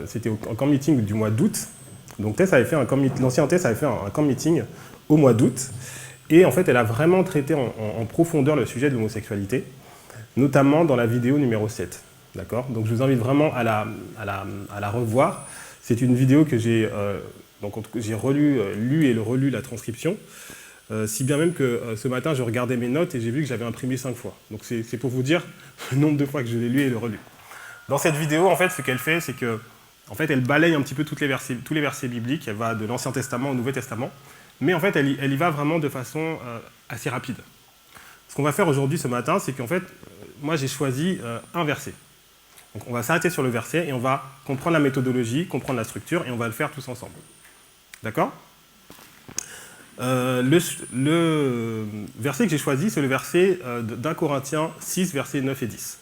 C'était au camp meeting du mois d'août. Donc l'ancien Tess avait fait un camp meeting au mois d'août. Et en fait, elle a vraiment traité en profondeur le sujet de l'homosexualité, notamment dans la vidéo numéro 7. D'accord ? Donc je vous invite vraiment à la revoir. C'est une vidéo que j'ai lu et relu la transcription, si bien même que ce matin, je regardais mes notes et j'ai vu que j'avais imprimé 5 fois. Donc c'est pour vous dire le nombre de fois que je l'ai lu et le relu. Dans cette vidéo, en fait, ce qu'elle fait, c'est que en fait, elle balaye un petit peu tous les versets bibliques. Elle va de l'Ancien Testament au Nouveau Testament. Mais en fait, elle y va vraiment de façon assez rapide. Ce qu'on va faire aujourd'hui, ce matin, c'est qu'en fait, moi, j'ai choisi un verset. Donc, on va s'arrêter sur le verset et on va comprendre la méthodologie, comprendre la structure, et on va le faire tous ensemble. D'accord ? Le verset que j'ai choisi, c'est le verset d'1 Corinthiens 6, versets 9 et 10.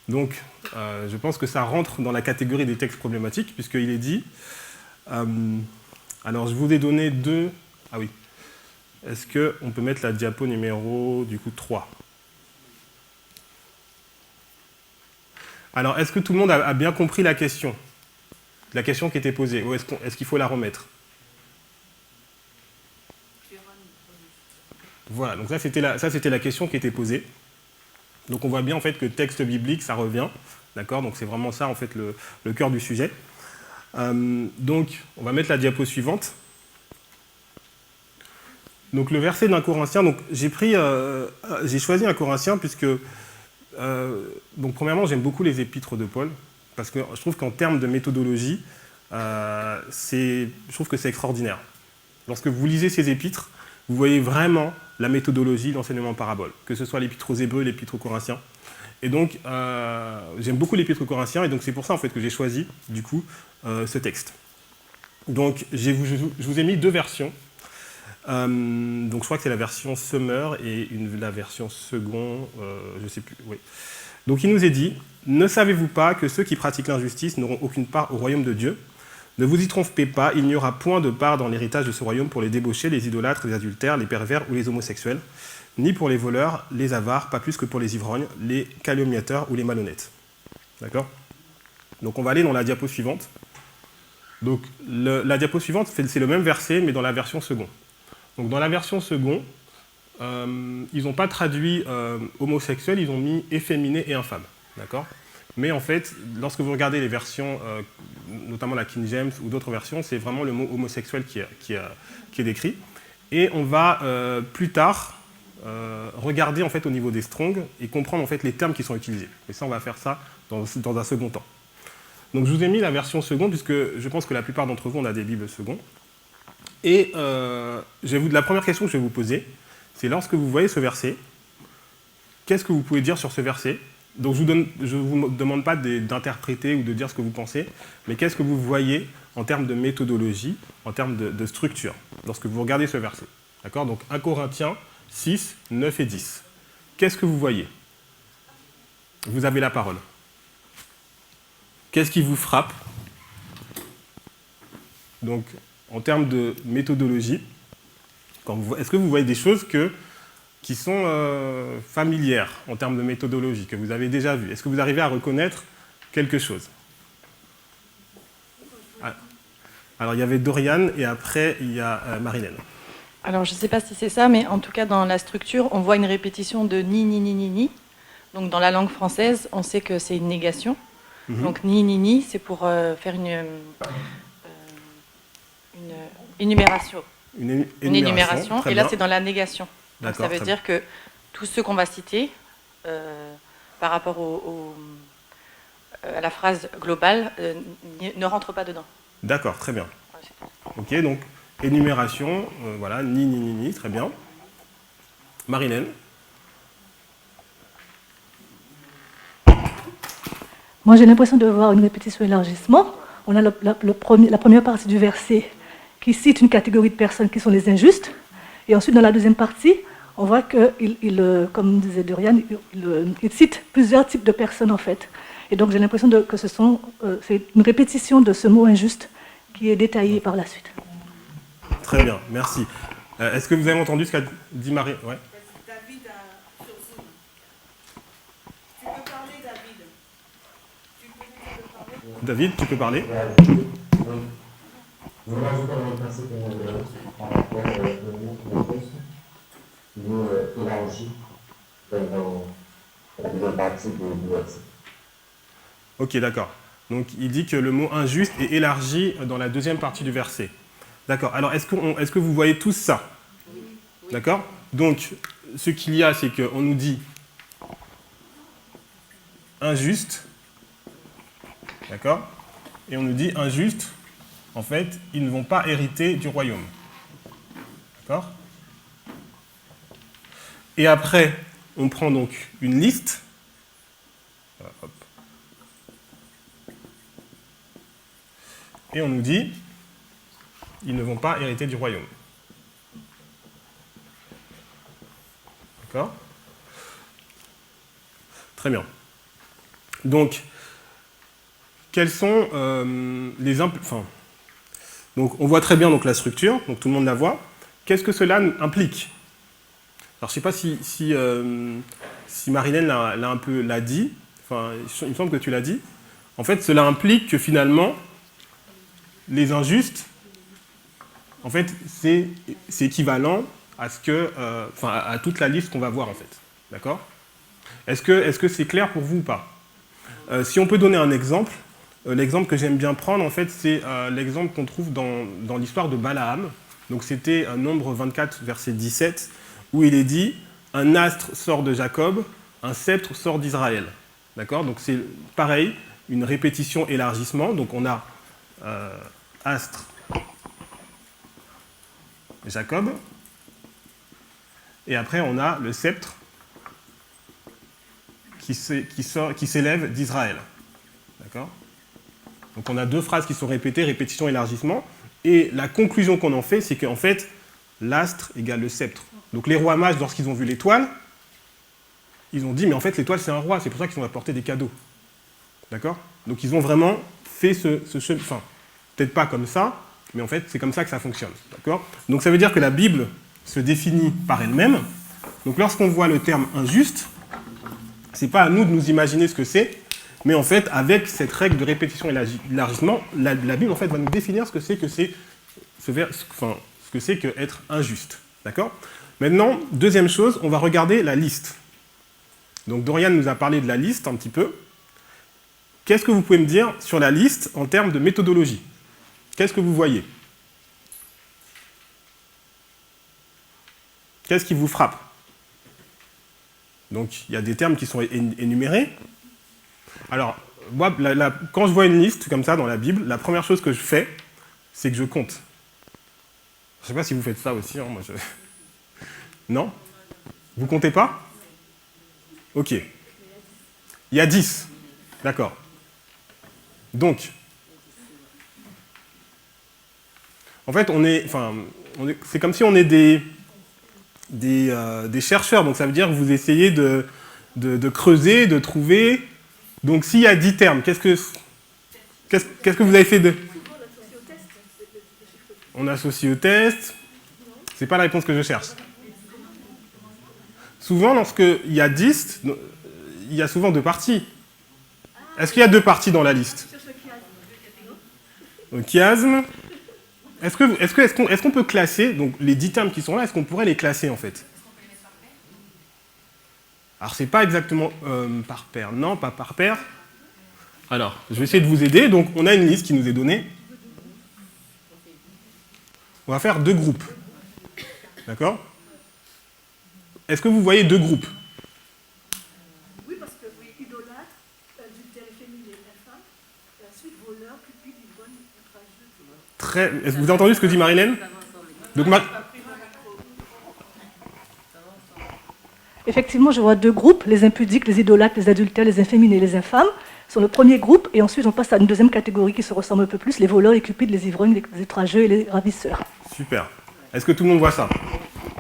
Donc, je pense que ça rentre dans la catégorie des textes problématiques, puisqu'il est dit... alors, je vous ai donné deux... Ah oui. Est-ce qu'on peut mettre la diapo numéro, du coup, 3 ? Alors, est-ce que tout le monde a bien compris la question qui était posée, ou est-ce qu'il faut la remettre ? Voilà, donc ça c'était la question qui était posée. Donc on voit bien en fait que texte biblique, ça revient, d'accord ? Donc c'est vraiment ça en fait le cœur du sujet. Donc on va mettre la diapo suivante. Donc le verset d'un Corinthien, donc j'ai choisi un Corinthien puisque, donc premièrement j'aime beaucoup les épîtres de Paul, parce que je trouve qu'en termes de méthodologie, je trouve que c'est extraordinaire. Lorsque vous lisez ces épîtres, vous voyez vraiment la méthodologie, l'enseignement en parabole, que ce soit l'épître aux Hébreux, l'épître aux Corinthiens. Et donc, j'aime beaucoup l'épître aux Corinthiens, et donc c'est pour ça en fait que j'ai choisi, du coup, ce texte. Donc, je vous ai mis deux versions. Donc, je crois que c'est la version Summer et la version Second, je ne sais plus, oui. Donc, il nous est dit, « Ne savez-vous pas que ceux qui pratiquent l'injustice n'auront aucune part au royaume de Dieu ? Ne vous y trompez pas, il n'y aura point de part dans l'héritage de ce royaume pour les débauchés, les idolâtres, les adultères, les pervers ou les homosexuels, ni pour les voleurs, les avares, pas plus que pour les ivrognes, les calomniateurs ou les malhonnêtes. » D'accord ? Donc on va aller dans la diapo suivante. Donc la diapo suivante, c'est le même verset, mais dans la version second. Donc dans la version second, ils n'ont pas traduit homosexuel, ils ont mis efféminé et infâme. D'accord ? Mais en fait, lorsque vous regardez les versions, notamment la King James ou d'autres versions, c'est vraiment le mot homosexuel qui est décrit. Et on va plus tard regarder en fait, au niveau des Strong et comprendre en fait, les termes qui sont utilisés. Et ça, on va faire ça dans un second temps. Donc je vous ai mis la version seconde, puisque je pense que la plupart d'entre vous, on a des Bibles secondes. Et la première question que je vais vous poser, c'est lorsque vous voyez ce verset, qu'est-ce que vous pouvez dire sur ce verset ? Donc je ne vous demande pas d'interpréter ou de dire ce que vous pensez, mais qu'est-ce que vous voyez en termes de méthodologie, en termes de structure, lorsque vous regardez ce verset. D'accord ? Donc 1 Corinthiens 6, 9 et 10. Qu'est-ce que vous voyez ? Vous avez la parole. Qu'est-ce qui vous frappe ? Donc en termes de méthodologie, est-ce que vous voyez des choses qui sont familières en termes de méthodologie, que vous avez déjà vues? Est-ce que vous arrivez à reconnaître quelque chose? Alors, il y avait Dorian et après, il y a Marilène. Alors, je ne sais pas si c'est ça, mais en tout cas, dans la structure, on voit une répétition de ni, ni, ni, ni, ni. Donc, dans la langue française, on sait que c'est une négation. Donc, ni, ni, ni, c'est pour faire une énumération. Une énumération. Et là, c'est dans la négation. Donc, ça veut dire que tous ceux qu'on va citer, par rapport à la phrase globale, ne rentrent pas dedans. D'accord, très bien. Ok, donc énumération, voilà, ni, ni, ni, ni, très bien. Marilène. Moi, j'ai l'impression de voir une répétition élargissement. On a la première partie du verset qui cite une catégorie de personnes qui sont les injustes. Et ensuite, dans la deuxième partie, on voit comme disait Dorian, il cite plusieurs types de personnes en fait. Et donc j'ai l'impression que c'est une répétition de ce mot injuste qui est détaillé par la suite. Très bien, merci. Est-ce que vous avez entendu ce qu'a dit Marie? Ouais. David sur Zoom. Tu peux parler, David. Tu peux parler. David, tu peux parler? Je vais rajouter un principe par rapport au mot il est élargi dans la deuxième partie du verset. Ok, d'accord. Donc il dit que le mot injuste est élargi dans la deuxième partie du verset. D'accord. Alors est-ce que vous voyez tous ça? Oui. D'accord. Donc ce qu'il y a, c'est qu'on nous dit injuste. D'accord. Et on nous dit injuste. En fait, ils ne vont pas hériter du royaume. D'accord? Et après, on prend donc une liste. Hop. Et on nous dit, ils ne vont pas hériter du royaume. D'accord? Très bien. Donc, quels sont les donc, on voit très bien donc, la structure, donc tout le monde la voit. Qu'est-ce que cela implique? Alors, je ne sais pas si Marilène l'a dit, enfin, il me semble que tu l'as dit. En fait, cela implique que finalement, les injustes, en fait, c'est équivalent à à toute la liste qu'on va voir, en fait. D'accord? Est-ce que c'est clair pour vous ou pas? Si on peut donner un exemple, l'exemple que j'aime bien prendre, en fait, c'est l'exemple qu'on trouve dans l'histoire de Balaam. Donc, c'était Nombre 24, verset 17, où il est dit « Un astre sort de Jacob, un sceptre sort d'Israël ». D'accord? Donc, c'est pareil, une répétition, élargissement. Donc, on a astre, Jacob, et après, on a le sceptre qui s'élève d'Israël. D'accord? Donc on a deux phrases qui sont répétées, répétition, élargissement, et la conclusion qu'on en fait, c'est qu'en fait, l'astre égale le sceptre. Donc les rois mages, lorsqu'ils ont vu l'étoile, ils ont dit, mais en fait l'étoile c'est un roi, c'est pour ça qu'ils ont apporté des cadeaux. D'accord? Donc ils ont vraiment fait ce chemin, enfin, peut-être pas comme ça, mais en fait c'est comme ça que ça fonctionne. D'accord? Donc ça veut dire que la Bible se définit par elle-même. Donc lorsqu'on voit le terme injuste, c'est pas à nous de nous imaginer ce que c'est, mais en fait, avec cette règle de répétition et élargissement, la Bible en fait, va nous définir ce que c'est que être injuste. D'accord? Maintenant, deuxième chose, on va regarder la liste. Donc Dorian nous a parlé de la liste un petit peu. Qu'est-ce que vous pouvez me dire sur la liste en termes de méthodologie? Qu'est-ce que vous voyez? Qu'est-ce qui vous frappe? Donc, il y a des termes qui sont énumérés. Alors, moi, quand je vois une liste comme ça dans la Bible, la première chose que je fais, c'est que je compte. Je ne sais pas si vous faites ça aussi. Hein, Non? Vous comptez pas? Ok. Il y a 10. D'accord. Donc, en fait, c'est comme si on est des chercheurs, donc ça veut dire que vous essayez de creuser, de trouver. Donc s'il y a 10 termes, qu'est-ce que vous avez fait de... On associe au test. C'est pas la réponse que je cherche. Souvent, lorsqu'il y a 10, il y a souvent deux parties. Est-ce qu'il y a deux parties dans la liste? Le chiasme. Est-ce qu'on peut classer, donc les 10 termes qui sont là, est-ce qu'on pourrait les classer en fait? Alors c'est pas exactement par paire, non, pas par paire. Alors, je vais essayer de vous aider. Donc on a une liste qui nous est donnée. On va faire deux groupes. D'accord? Est-ce que vous voyez deux groupes? Oui, parce que idolâtre, adultère féminin et infâme, et ensuite voleur, cupide, ivrogne, outrageux. Est-ce que vous avez entendu ce que dit Marilène? Donc, Effectivement, je vois deux groupes, les impudiques, les idolâtres, les adultères, les inféminés et les infâmes, sont le premier groupe, et ensuite on passe à une deuxième catégorie qui se ressemble un peu plus, les voleurs, les cupides, les ivrognes, les outrageux et les ravisseurs. Super. Est-ce que tout le monde voit ça?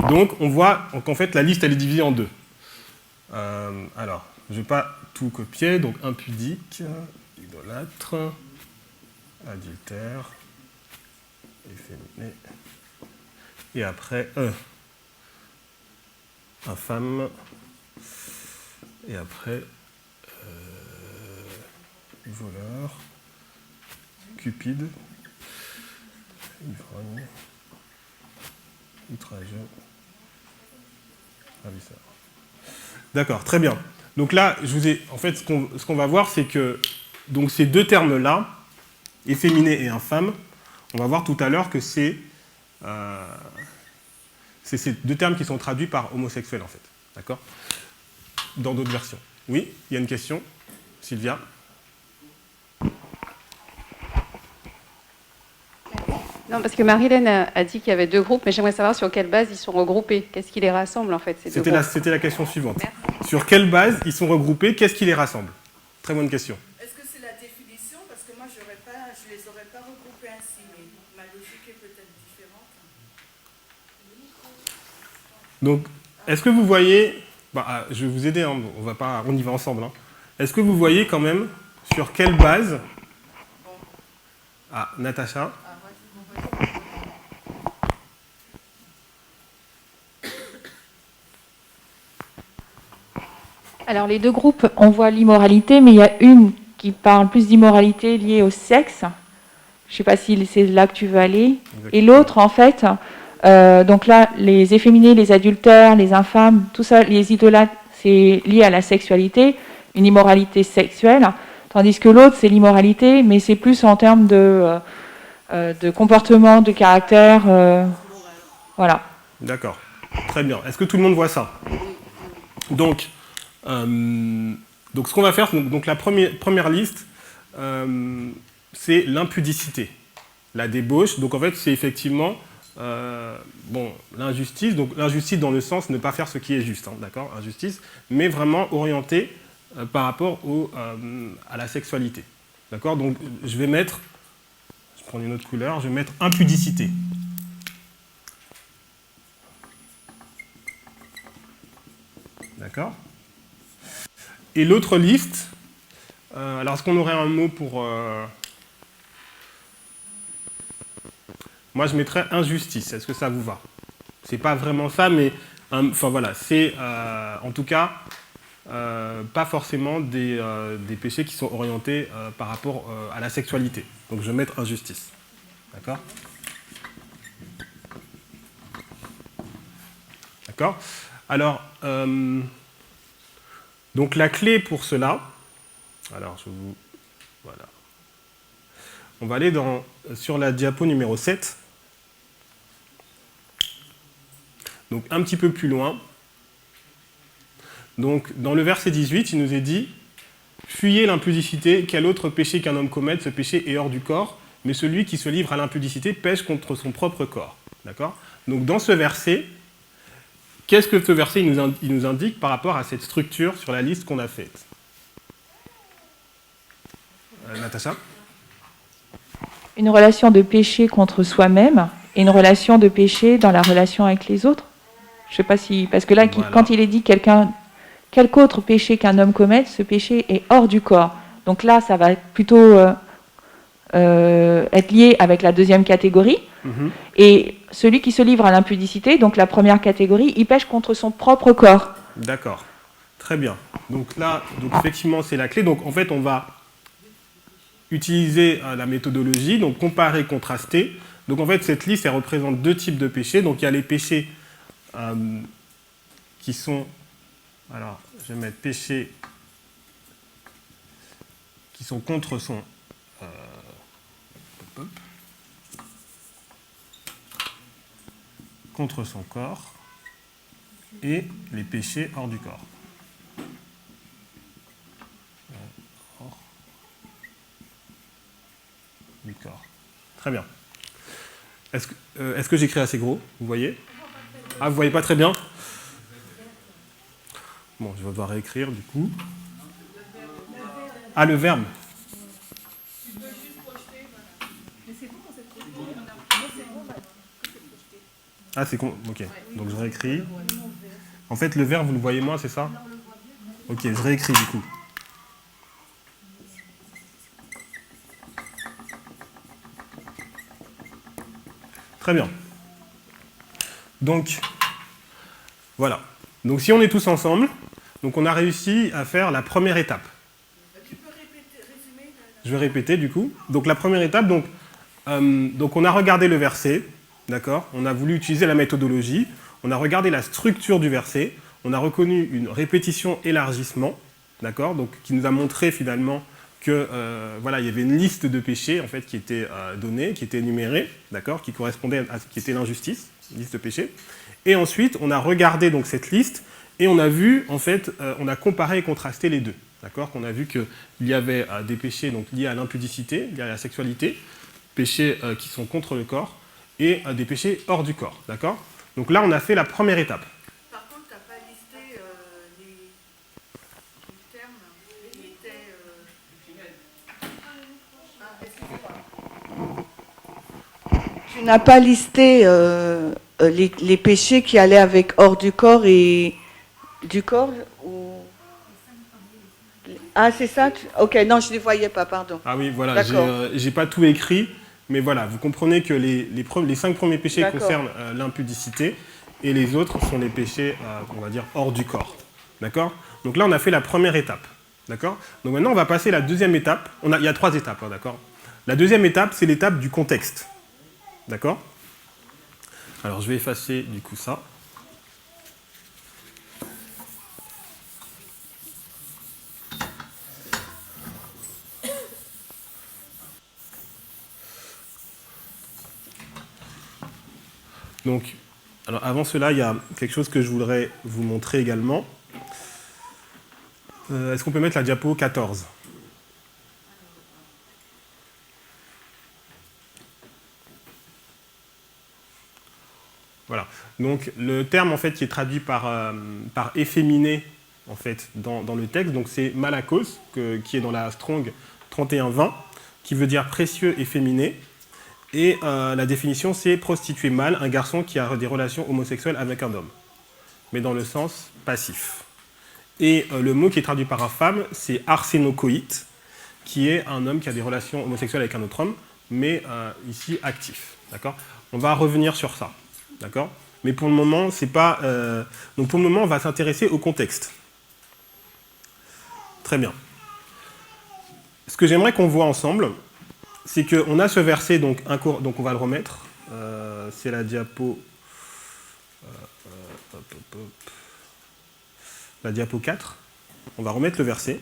Donc, on voit qu'en fait, la liste, elle est divisée en deux. Alors, je ne vais pas tout copier. Donc, impudique, idolâtre, adultère, efféminé. Et après, infâme. Et après, voleur, cupide, ivrogne, outrageux, ravisseur. D'accord, très bien. Donc là, en fait, ce qu'on va voir, c'est que donc ces deux termes-là, efféminé et infâme, on va voir tout à l'heure que c'est ces deux termes qui sont traduits par homosexuel, en fait. D'accord ? Dans d'autres versions. Oui, il y a une question, Sylvia. Non, parce que Marie-Hélène a dit qu'il y avait deux groupes, mais j'aimerais savoir sur quelle base ils sont regroupés. Qu'est-ce qui les rassemble, en fait, ces deux groupes ? C'était la question suivante. Merci. Sur quelle base ils sont regroupés ? Qu'est-ce qui les rassemble ? Très bonne question. Est-ce que c'est la définition? Parce que moi, je ne les aurais pas regroupés ainsi, mais ma logique est peut-être différente. Donc, est-ce que vous voyez... je vais vous aider, hein, on y va ensemble. Hein. Est-ce que vous voyez quand même sur quelle base... Ah, Natacha. Alors les deux groupes, on voit l'immoralité, mais il y a une qui parle plus d'immoralité liée au sexe. Je ne sais pas si c'est là que tu veux aller. Exactement. Et l'autre, en fait, donc là, les efféminés, les adultères, les infâmes, tout ça, les idolâtres, c'est lié à la sexualité, une immoralité sexuelle. Tandis que l'autre, c'est l'immoralité, mais c'est plus en termes de comportement, de caractère. Voilà. D'accord. Très bien. Est-ce que tout le monde voit ça ? Donc ce qu'on va faire, donc la première liste, c'est l'impudicité, la débauche. Donc en fait, c'est effectivement l'injustice. Donc l'injustice dans le sens ne pas faire ce qui est juste, hein, d'accord, injustice, mais vraiment orientée par rapport à la sexualité, d'accord. Donc je prends une autre couleur, je vais mettre impudicité. D'accord. Et l'autre liste, alors est-ce qu'on aurait un mot pour... Moi, je mettrais injustice. Est-ce que ça vous va ? C'est pas vraiment ça, mais... Enfin, voilà, c'est en tout cas pas forcément des péchés qui sont orientés par rapport à la sexualité. Donc, je vais mettre injustice. D'accord ? D'accord ? Alors... donc la clé pour cela, voilà. On va aller sur la diapo numéro 7. Donc un petit peu plus loin. Donc dans le verset 18, il nous est dit « Fuyez l'impudicité, quel autre péché qu'un homme commette, ce péché est hors du corps, mais celui qui se livre à l'impudicité pêche contre son propre corps. » D'accord ? Donc dans ce verset, qu'est-ce que ce verset il nous indique par rapport à cette structure sur la liste qu'on a faite ? Natacha ? Une relation de péché contre soi-même et une relation de péché dans la relation avec les autres. Je ne sais pas si... Parce que là, voilà. Quand il est dit quelque autre péché qu'un homme commette, ce péché est hors du corps. Donc là, ça va plutôt être lié avec la deuxième catégorie. Mm-hmm. Et celui qui se livre à l'impudicité, donc la première catégorie, il pêche contre son propre corps. D'accord. Très bien. Donc là, effectivement, c'est la clé. Donc en fait, on va utiliser la méthodologie, donc comparer, contraster. Donc en fait, cette liste, elle représente deux types de péchés. Donc il y a les péchés qui sont... Alors, je vais mettre péchés qui sont contre son... contre son corps et les péchés hors du corps. Hors du corps. Très bien. Est-ce que j'écris assez gros ? Vous voyez ? Ah, vous ne voyez pas très bien ? Bon, je vais devoir réécrire du coup. Ah, le verbe. Ah, c'est con. Ok, donc je réécris. En fait, le vert, vous le voyez moins, c'est ça? Ok, je réécris du coup. Très bien. Donc, voilà. Donc, si on est tous ensemble, donc on a réussi à faire la première étape. Tu peux résumer Je vais répéter du coup. Donc, la première étape, donc on a regardé le verset, d'accord? On a voulu utiliser la méthodologie, on a regardé la structure du verset, on a reconnu une répétition-élargissement, d'accord? Donc, qui nous a montré finalement que voilà, il y avait une liste de péchés en fait qui était donnée, qui était énumérée, d'accord, qui correspondait à ce qui était l'injustice, liste de péchés. Et ensuite, on a regardé donc cette liste et on a vu en fait, on a comparé et contrasté les deux, d'accord. Qu'on a vu qu'il y avait des péchés donc liés à l'impudicité, liés à la sexualité, péchés qui sont contre le corps et des péchés hors du corps, d'accord. Donc là, on a fait la première étape. Par contre, tu n'as pas listé les termes qui étaient... Tu n'as pas listé les péchés qui allaient avec hors du corps et du corps ou... Ah, c'est ça? Ok, non, je ne les voyais pas, pardon. Ah oui, voilà, j'ai pas tout écrit, mais voilà, vous comprenez que les 5 premiers péchés concernent l'impudicité et les autres sont les péchés, on va dire, hors du corps. D'accord? Donc là, on a fait la première étape. D'accord? Donc maintenant, on va passer à la deuxième étape. Il y a 3 étapes, hein, d'accord? La deuxième étape, c'est l'étape du contexte. D'accord? Alors, je vais effacer du coup ça. Donc, alors avant cela, il y a quelque chose que je voudrais vous montrer également. Est-ce qu'on peut mettre la diapo 14 ? Voilà. Donc le terme en fait qui est traduit par efféminé en fait dans le texte, donc c'est malakos qui est dans la Strong 3120, qui veut dire précieux efféminé. Et la définition, c'est prostituée mâle, un garçon qui a des relations homosexuelles avec un homme, mais dans le sens passif. Et le mot qui est traduit par femme, c'est arsénocoïte, qui est un homme qui a des relations homosexuelles avec un autre homme, mais ici actif. D'accord ? On va revenir sur ça. D'accord ? Mais pour le moment, c'est pas. Donc pour le moment, on va s'intéresser au contexte. Très bien. Ce que j'aimerais qu'on voit ensemble, c'est qu'on a ce verset, donc on va le remettre. C'est la diapo. La diapo 4. On va remettre le verset.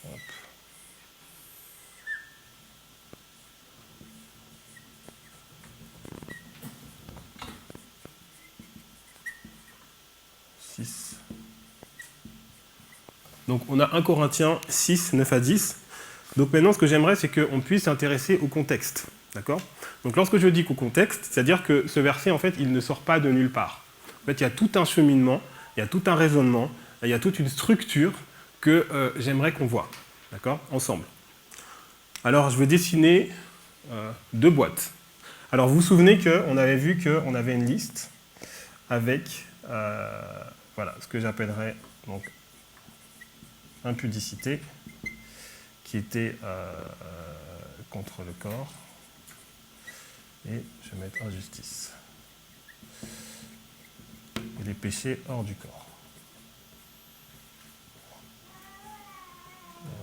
Hop. Donc on a 1 Corinthiens 6, 9 à 10. Donc maintenant, ce que j'aimerais, c'est qu'on puisse s'intéresser au contexte. D'accord ? Donc lorsque je dis qu'au contexte, c'est-à-dire que ce verset, en fait, il ne sort pas de nulle part. En fait, il y a tout un cheminement, il y a tout un raisonnement, il y a toute une structure que j'aimerais qu'on voit. D'accord ? Ensemble. Alors, je vais dessiner 2 boîtes. Alors, vous vous souvenez qu'on avait vu qu'on avait une liste avec, voilà, ce que j'appellerais donc impudicité, qui était contre le corps, et je vais mettre injustice. Et les péchés hors du corps.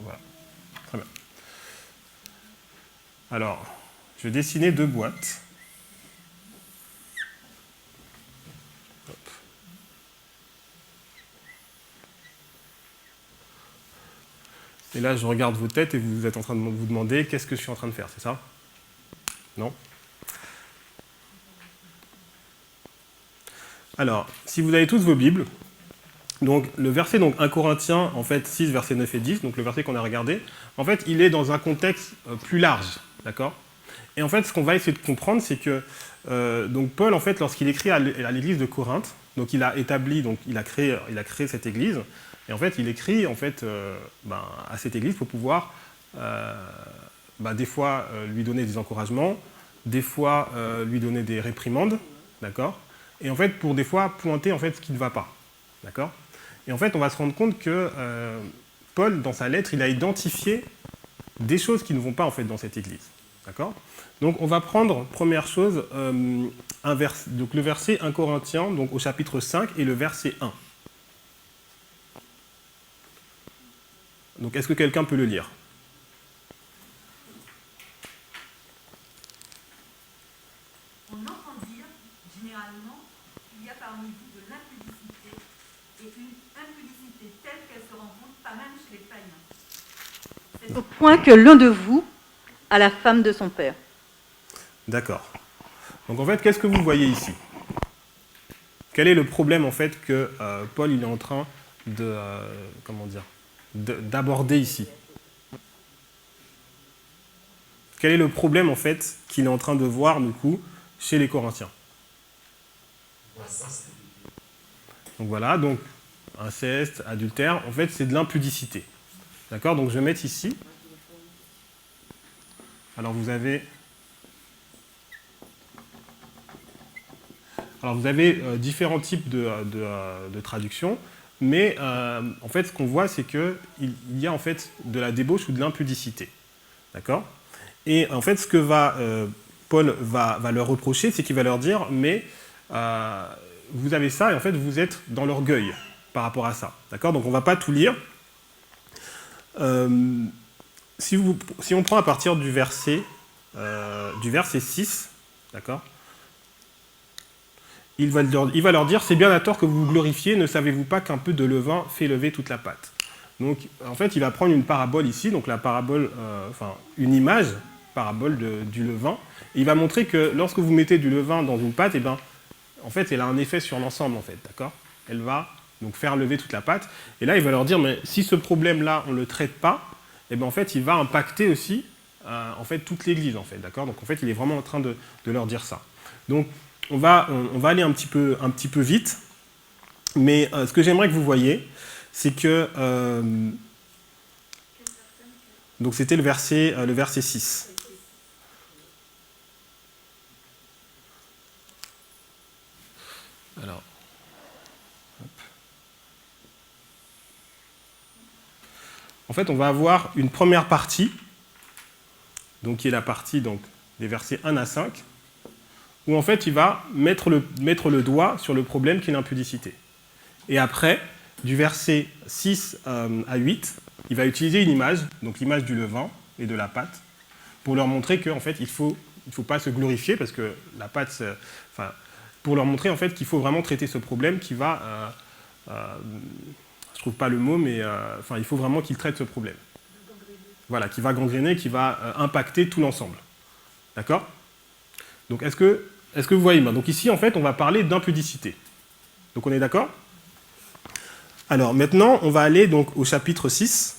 Voilà. Très bien. Alors, je vais dessiner 2 boîtes. Hop. Et là, je regarde vos têtes et vous êtes en train de vous demander qu'est-ce que je suis en train de faire, c'est ça? Non? Alors, si vous avez tous vos Bibles, donc le verset donc 1 Corinthiens en fait 6 versets 9 et 10, donc le verset qu'on a regardé, en fait, il est dans un contexte plus large, d'accord? Et en fait, ce qu'on va essayer de comprendre, c'est que donc Paul, en fait, lorsqu'il écrit à l'église de Corinthe, donc il a établi, donc il a créé cette église, et en fait, il écrit en fait à cette église pour pouvoir des fois lui donner des encouragements, des fois lui donner des réprimandes, d'accord? Et en fait, pour des fois pointer en fait ce qui ne va pas, d'accord? Et en fait, on va se rendre compte que Paul, dans sa lettre, il a identifié des choses qui ne vont pas en fait dans cette église, d'accord? Donc, on va prendre, première chose, donc le verset 1 Corinthiens, donc au chapitre 5, et le verset 1. Donc, est-ce que quelqu'un peut le lire? On entend dire, généralement, qu'il y a parmi vous de l'impudicité, et une impudicité telle qu'elle se rencontre pas même chez les païens. C'est au point que l'un de vous a la femme de son père. D'accord. Donc, en fait, qu'est-ce que vous voyez ici? Quel est le problème, en fait, que Paul il est en train de, d'aborder ici? Quel est le problème, en fait, qu'il est en train de voir, du coup, chez les Corinthiens? Donc voilà, donc inceste, adultère, en fait, c'est de l'impudicité. D'accord? Donc je vais mettre ici. Alors vous avez différents types de traductions, mais en fait, ce qu'on voit, c'est qu'il y a en fait de la débauche ou de l'impudicité. D'accord? Et en fait, ce que Paul va leur reprocher, c'est qu'il va leur dire, mais vous avez ça, et en fait, vous êtes dans l'orgueil par rapport à ça. D'accord? Donc, on ne va pas tout lire. Si on prend à partir du verset 6, d'accord? Il va leur dire, c'est bien à tort que vous vous glorifiez, ne savez-vous pas qu'un peu de levain fait lever toute la pâte? Donc, en fait, il va prendre une parabole ici, donc la parabole, une image, parabole du levain, et il va montrer que lorsque vous mettez du levain dans une pâte, en fait, elle a un effet sur l'ensemble, en fait, d'accord? Elle va donc faire lever toute la pâte, et là, il va leur dire, mais si ce problème-là, on ne le traite pas, en fait, il va impacter aussi, en fait, toute l'Église, en fait, d'accord? Donc, en fait, il est vraiment en train de leur dire ça. Donc, on va aller un petit peu vite, mais ce que j'aimerais que vous voyez, c'est que donc c'était le verset 6. Alors, hop. En fait, on va avoir une première partie, donc qui est la partie donc des versets 1 à 5. Où en fait il va mettre le doigt sur le problème qui est l'impudicité. Et après, du verset 6 à 8, il va utiliser une image, donc l'image du levain et de la pâte, pour leur montrer qu'en fait il faut pas se glorifier, parce que la pâte, pour leur montrer en fait qu'il faut vraiment traiter ce problème qui va, je trouve pas le mot, mais il faut vraiment qu'ils traitent ce problème. Voilà, qui va gangréner, qui va impacter tout l'ensemble. D'accord? Donc est-ce que vous voyez? Donc ici, en fait, on va parler d'impudicité. Donc on est d'accord? Alors maintenant, on va aller donc au chapitre 6.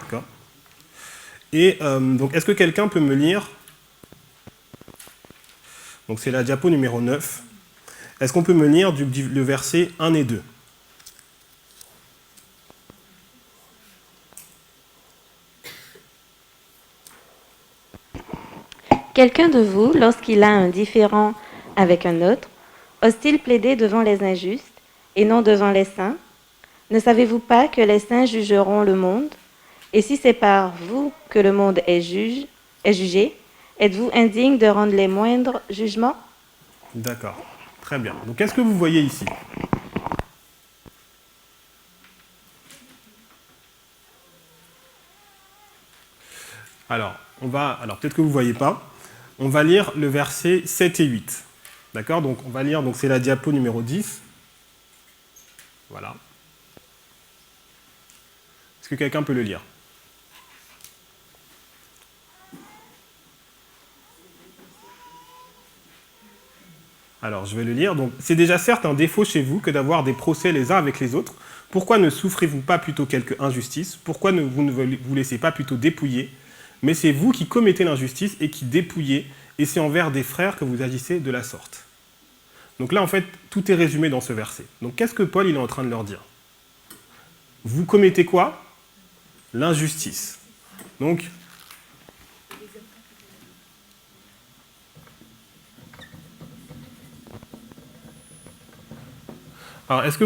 D'accord? Et donc est-ce que quelqu'un peut me lire? Donc c'est la diapo numéro 9. Est-ce qu'on peut me lire le verset 1 et 2? Quelqu'un de vous, lorsqu'il a un différend avec un autre, ose-t-il plaider devant les injustes et non devant les saints? Ne savez-vous pas que les saints jugeront le monde? Et si c'est par vous que le monde est jugé, êtes-vous indigne de rendre les moindres jugements? D'accord, très bien. Donc qu'est-ce que vous voyez ici? Alors peut-être que vous ne voyez pas. On va lire le verset 7 et 8. D'accord? Donc on va lire, donc c'est la diapo numéro 10. Voilà. Est-ce que quelqu'un peut le lire? Alors je vais le lire. Donc c'est déjà certes un défaut chez vous que d'avoir des procès les uns avec les autres. Pourquoi ne souffrez-vous pas plutôt quelque injustice? Pourquoi vous ne vous laissez pas plutôt dépouiller? Mais c'est vous qui commettez l'injustice et qui dépouillez, et c'est envers des frères que vous agissez de la sorte. Donc là, en fait, tout est résumé dans ce verset. Donc qu'est-ce que Paul il est en train de leur dire? Vous commettez quoi? L'injustice. Donc, Alors, est-ce que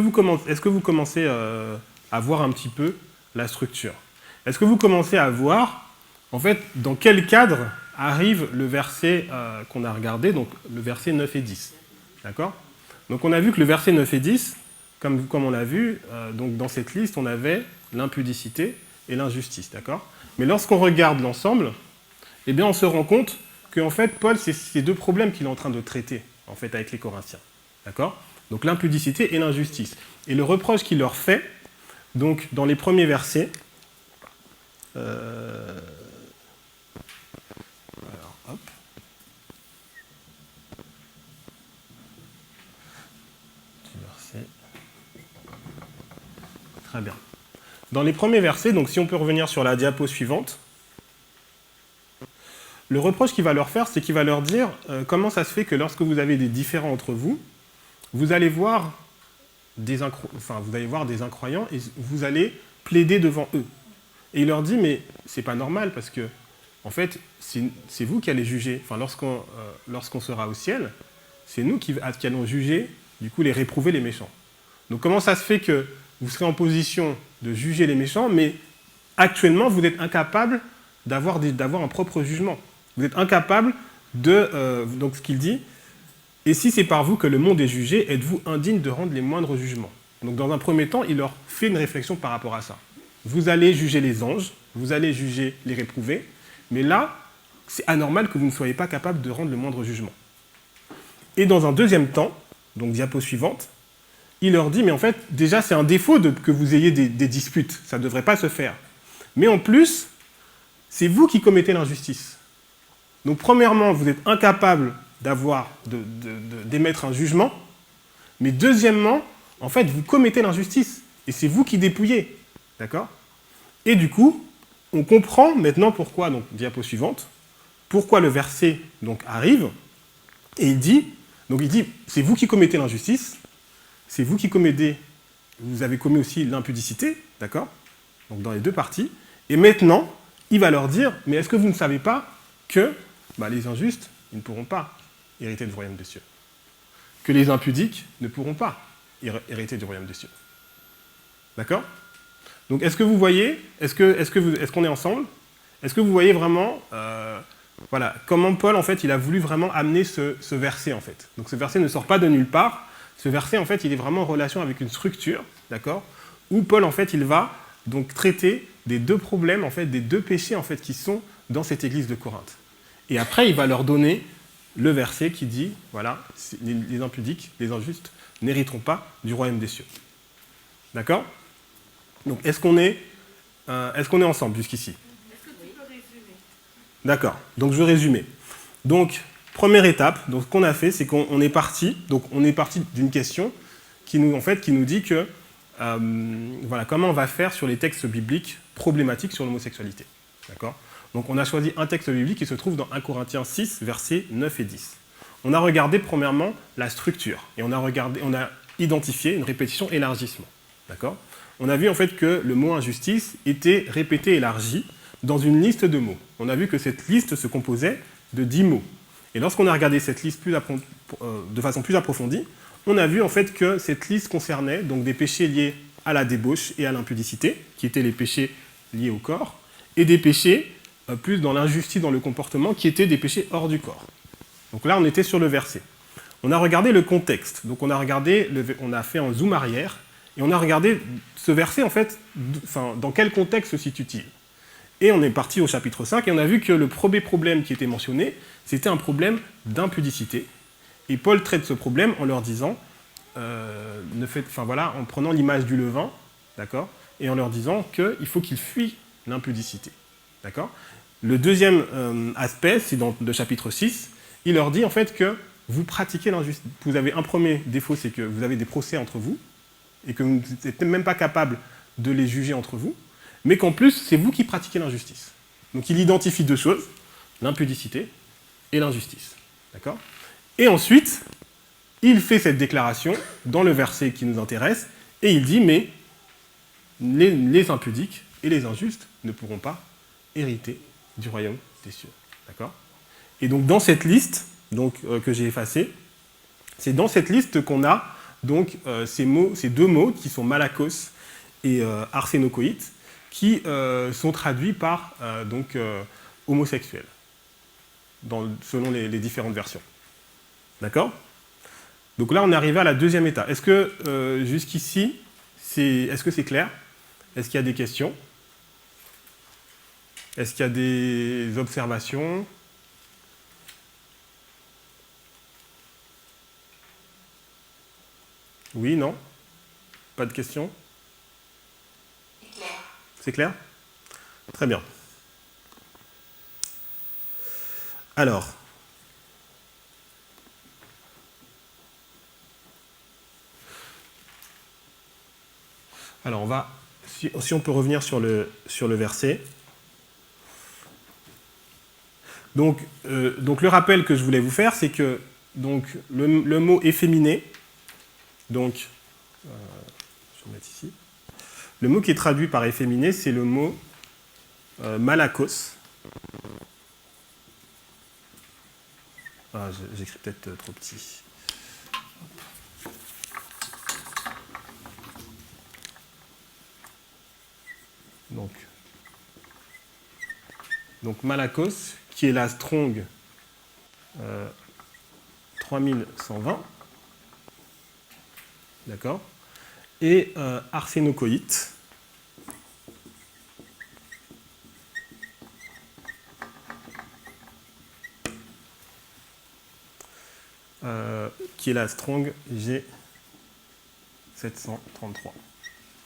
vous commencez à voir un petit peu la structure? Est-ce que vous commencez à voir, en fait, dans quel cadre arrive le verset qu'on a regardé, donc le verset 9 et 10. D'accord? Donc on a vu que le verset 9 et 10, comme on l'a vu, donc dans cette liste, on avait l'impudicité et l'injustice. D'accord? Mais lorsqu'on regarde l'ensemble, eh bien, on se rend compte qu'en fait, Paul, c'est ces deux problèmes qu'il est en train de traiter en fait, avec les Corinthiens. D'accord? Donc l'impudicité et l'injustice. Et le reproche qu'il leur fait, donc dans les premiers versets, alors, hop. Petit verset. Très bien. Dans les premiers versets, donc si on peut revenir sur la diapo suivante, le reproche qu'il va leur faire, c'est qu'il va leur dire comment ça se fait que lorsque vous avez des différends entre vous, vous allez voir des incroyants et vous allez plaider devant eux. Et il leur dit, mais c'est pas normal parce que, en fait, c'est vous qui allez juger. Enfin, lorsqu'on sera au ciel, c'est nous qui allons juger, du coup, les réprouver, les méchants. Donc, comment ça se fait que vous serez en position de juger les méchants, mais actuellement, vous êtes incapable d'avoir un propre jugement. Vous êtes incapable de... donc, ce qu'il dit, et si c'est par vous que le monde est jugé, êtes-vous indigne de rendre les moindres jugements? Donc, dans un premier temps, il leur fait une réflexion par rapport à ça. Vous allez juger les anges, vous allez juger les réprouvés, mais là, c'est anormal que vous ne soyez pas capable de rendre le moindre jugement. Et dans un deuxième temps, donc diapo suivante, il leur dit, mais en fait, déjà, c'est un défaut que vous ayez des disputes, ça ne devrait pas se faire. Mais en plus, c'est vous qui commettez l'injustice. Donc, premièrement, vous êtes incapable d'émettre un jugement, mais deuxièmement, en fait, vous commettez l'injustice, et c'est vous qui dépouillez. D'accord? Et du coup, on comprend maintenant pourquoi, donc diapo suivante, pourquoi le verset donc, arrive, et il dit, c'est vous qui commettez l'injustice, c'est vous avez commis aussi l'impudicité, d'accord? Donc dans les deux parties, et maintenant, il va leur dire, mais est-ce que vous ne savez pas que les injustes, ils ne pourront pas hériter du royaume des cieux? Que les impudiques ne pourront pas hériter du royaume des cieux. D'accord? Donc, est-ce que vous voyez, est-ce qu'on est ensemble? Est-ce que vous voyez vraiment, comment Paul, en fait, il a voulu vraiment amener ce verset, en fait. Donc, ce verset ne sort pas de nulle part. Ce verset, en fait, il est vraiment en relation avec une structure, d'accord? Où Paul, en fait, il va donc traiter des deux problèmes, en fait, des deux péchés, en fait, qui sont dans cette église de Corinthe. Et après, il va leur donner le verset qui dit, voilà, les impudiques, les injustes, n'hériteront pas du royaume des cieux. D'accord? Donc, est-ce qu'on est ensemble jusqu'ici? Est-ce que tu peux résumer? D'accord. Donc, je vais résumer. Donc, première étape, donc, ce qu'on a fait, c'est qu'on est parti. Donc, on est parti d'une question qui nous dit que, comment on va faire sur les textes bibliques problématiques sur l'homosexualité. D'accord? Donc, on a choisi un texte biblique qui se trouve dans 1 Corinthiens 6, versets 9 et 10. On a regardé, premièrement, la structure. Et on a identifié une répétition élargissement. D'accord? On a vu en fait que le mot injustice était répété élargi dans une liste de mots. On a vu que cette liste se composait de 10 mots. Et lorsqu'on a regardé cette liste de façon plus approfondie, on a vu en fait que cette liste concernait donc des péchés liés à la débauche et à l'impudicité, qui étaient les péchés liés au corps, et des péchés plus dans l'injustice dans le comportement, qui étaient des péchés hors du corps. Donc là, on était sur le verset. On a regardé le contexte. Donc on a fait un zoom arrière, et on a regardé ce verset, en fait, dans quel contexte se situe-t-il? Et on est parti au chapitre 5, et on a vu que le premier problème qui était mentionné, c'était un problème d'impudicité. Et Paul traite ce problème en leur disant, en prenant l'image du levain, d'accord, et en leur disant qu'il faut qu'ils fuient l'impudicité. D'accord? Le deuxième aspect, c'est dans le chapitre 6, il leur dit en fait que vous pratiquez l'injustice. Vous avez un premier défaut, c'est que vous avez des procès entre vous, et que vous n'êtes même pas capable de les juger entre vous, mais qu'en plus, c'est vous qui pratiquez l'injustice. Donc il identifie deux choses, l'impudicité et l'injustice. D'accord? Et ensuite, il fait cette déclaration dans le verset qui nous intéresse, et il dit, mais les impudiques et les injustes ne pourront pas hériter du royaume des cieux. D'accord? Et donc dans cette liste que j'ai effacée, c'est dans cette liste qu'on a donc ces deux mots qui sont malakos et arsenokoïte, qui sont traduits par donc, homosexuel, selon les différentes versions. D'accord? Donc là, on est arrivé à la deuxième étape. Est-ce que jusqu'ici, est-ce que c'est clair? Est-ce qu'il y a des questions? Est-ce qu'il y a des observations? Oui, non? Pas de questions? C'est clair. C'est clair? Très bien. Alors, on va, si on peut revenir sur le verset. Donc, le rappel que je voulais vous faire, c'est que donc, le mot efféminé, donc, je vais mettre ici, le mot qui est traduit par efféminé, c'est le mot malakos. Ah, j'écris peut-être trop petit. Donc malakos, qui est la Strong 3120, d'accord, et arsenokoïte, qui est la Strong G733.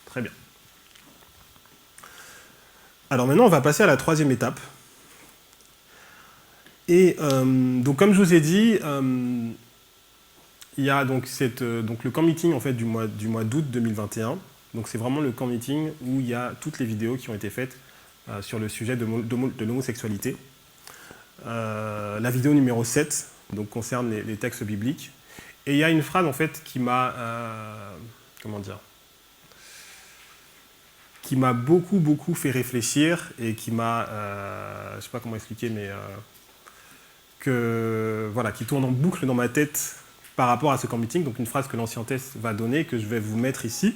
Très bien. Alors maintenant, on va passer à la troisième étape. Et donc, comme je vous ai dit, il y a donc, le camp meeting en fait, du mois d'août 2021. Donc c'est vraiment le camp meeting où il y a toutes les vidéos qui ont été faites sur le sujet de l'homosexualité. La vidéo numéro 7 donc, concerne les textes bibliques. Et il y a une phrase en fait qui m'a beaucoup fait réfléchir et qui m'a, je ne sais pas comment expliquer, mais qui tourne en boucle dans ma tête par rapport à ce camp meeting. Donc une phrase que l'ancientesse va donner, que je vais vous mettre ici.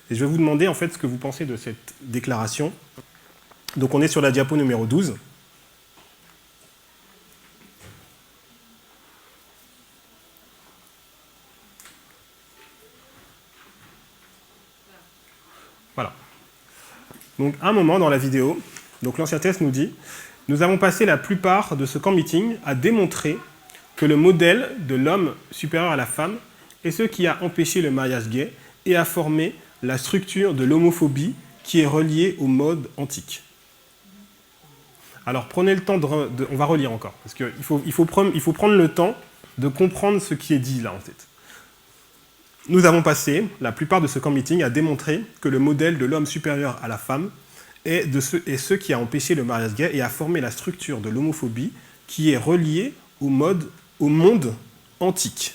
Et je vais vous demander en fait ce que vous pensez de cette déclaration. Donc on est sur la diapo numéro 12. Voilà. Donc, à un moment dans la vidéo, l'ancientesse nous dit « Nous avons passé la plupart de ce camp meeting à démontrer que le modèle de l'homme supérieur à la femme est ce qui a empêché le mariage gay et a formé la structure de l'homophobie qui est reliée au mode antique. » Alors, prenez le temps on va relire encore, parce qu'il faut prendre le temps de comprendre ce qui est dit là, en fait. Nous avons passé la plupart de ce camp meeting à démontrer que le modèle de l'homme supérieur à la femme est ce qui a empêché le mariage gay et a formé la structure de l'homophobie qui est reliée au monde antique.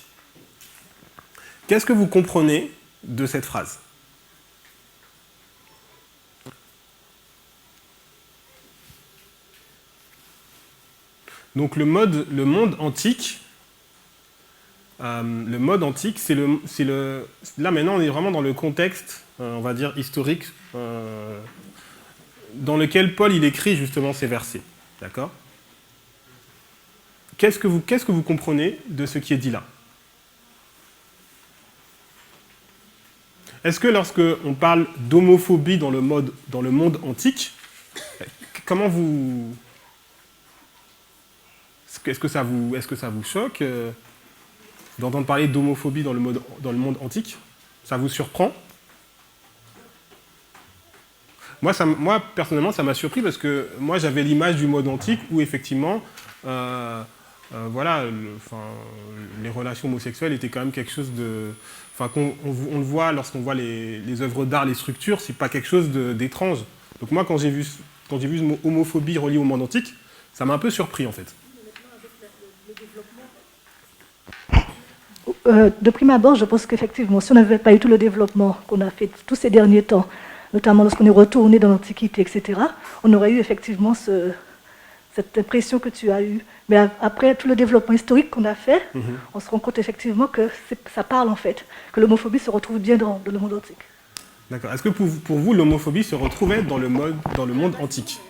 Qu'est-ce que vous comprenez de cette phrase? Donc le monde antique, c'est là maintenant on est vraiment dans le contexte, on va dire historique, dans lequel Paul il écrit justement ces versets, d'accord? Qu'est-ce que vous comprenez de ce qui est dit là? Est-ce que lorsque on parle d'homophobie dans le monde antique, comment vous... Est-ce que ça vous choque d'entendre parler d'homophobie dans le monde antique? Ça vous surprend? Moi, personnellement, ça m'a surpris parce que moi, j'avais l'image du monde antique où, effectivement, les relations homosexuelles étaient quand même quelque chose de... Enfin, on le voit lorsqu'on voit les œuvres d'art, les structures, c'est pas quelque chose d'étrange. Donc moi, quand j'ai vu ce mot homophobie relié au monde antique, ça m'a un peu surpris, en fait. De prime abord, je pense qu'effectivement, si on n'avait pas eu tout le développement qu'on a fait tous ces derniers temps, notamment lorsqu'on est retourné dans l'Antiquité, etc., on aurait eu effectivement cette impression que tu as eue. Mais après tout le développement historique qu'on a fait, on se rend compte effectivement que ça parle en fait, que l'homophobie se retrouve bien dans le monde antique. D'accord. Est-ce que pour vous, l'homophobie se retrouvait dans le monde antique?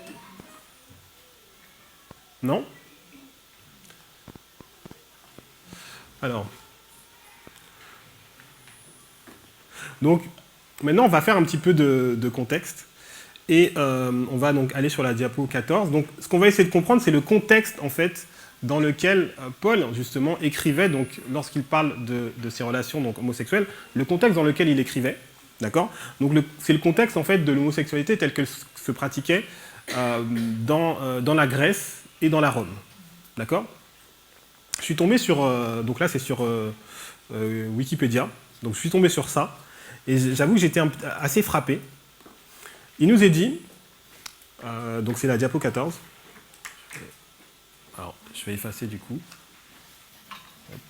Non? Alors. Donc, maintenant, on va faire un petit peu de contexte. Et on va donc aller sur la diapo 14. Donc, ce qu'on va essayer de comprendre, c'est le contexte, en fait, dans lequel Paul, justement, écrivait, donc, lorsqu'il parle de ses relations donc, homosexuelles, le contexte dans lequel il écrivait. D'accord? Donc, c'est le contexte, en fait, de l'homosexualité telle qu'elle se pratiquait dans la Grèce et dans la Rome. D'accord? Je suis tombé sur... donc là, c'est sur Wikipédia. Donc, je suis tombé sur ça. Et j'avoue que j'étais assez frappé. Il nous est dit... donc, c'est la diapo 14. Alors, je vais effacer du coup. Hop.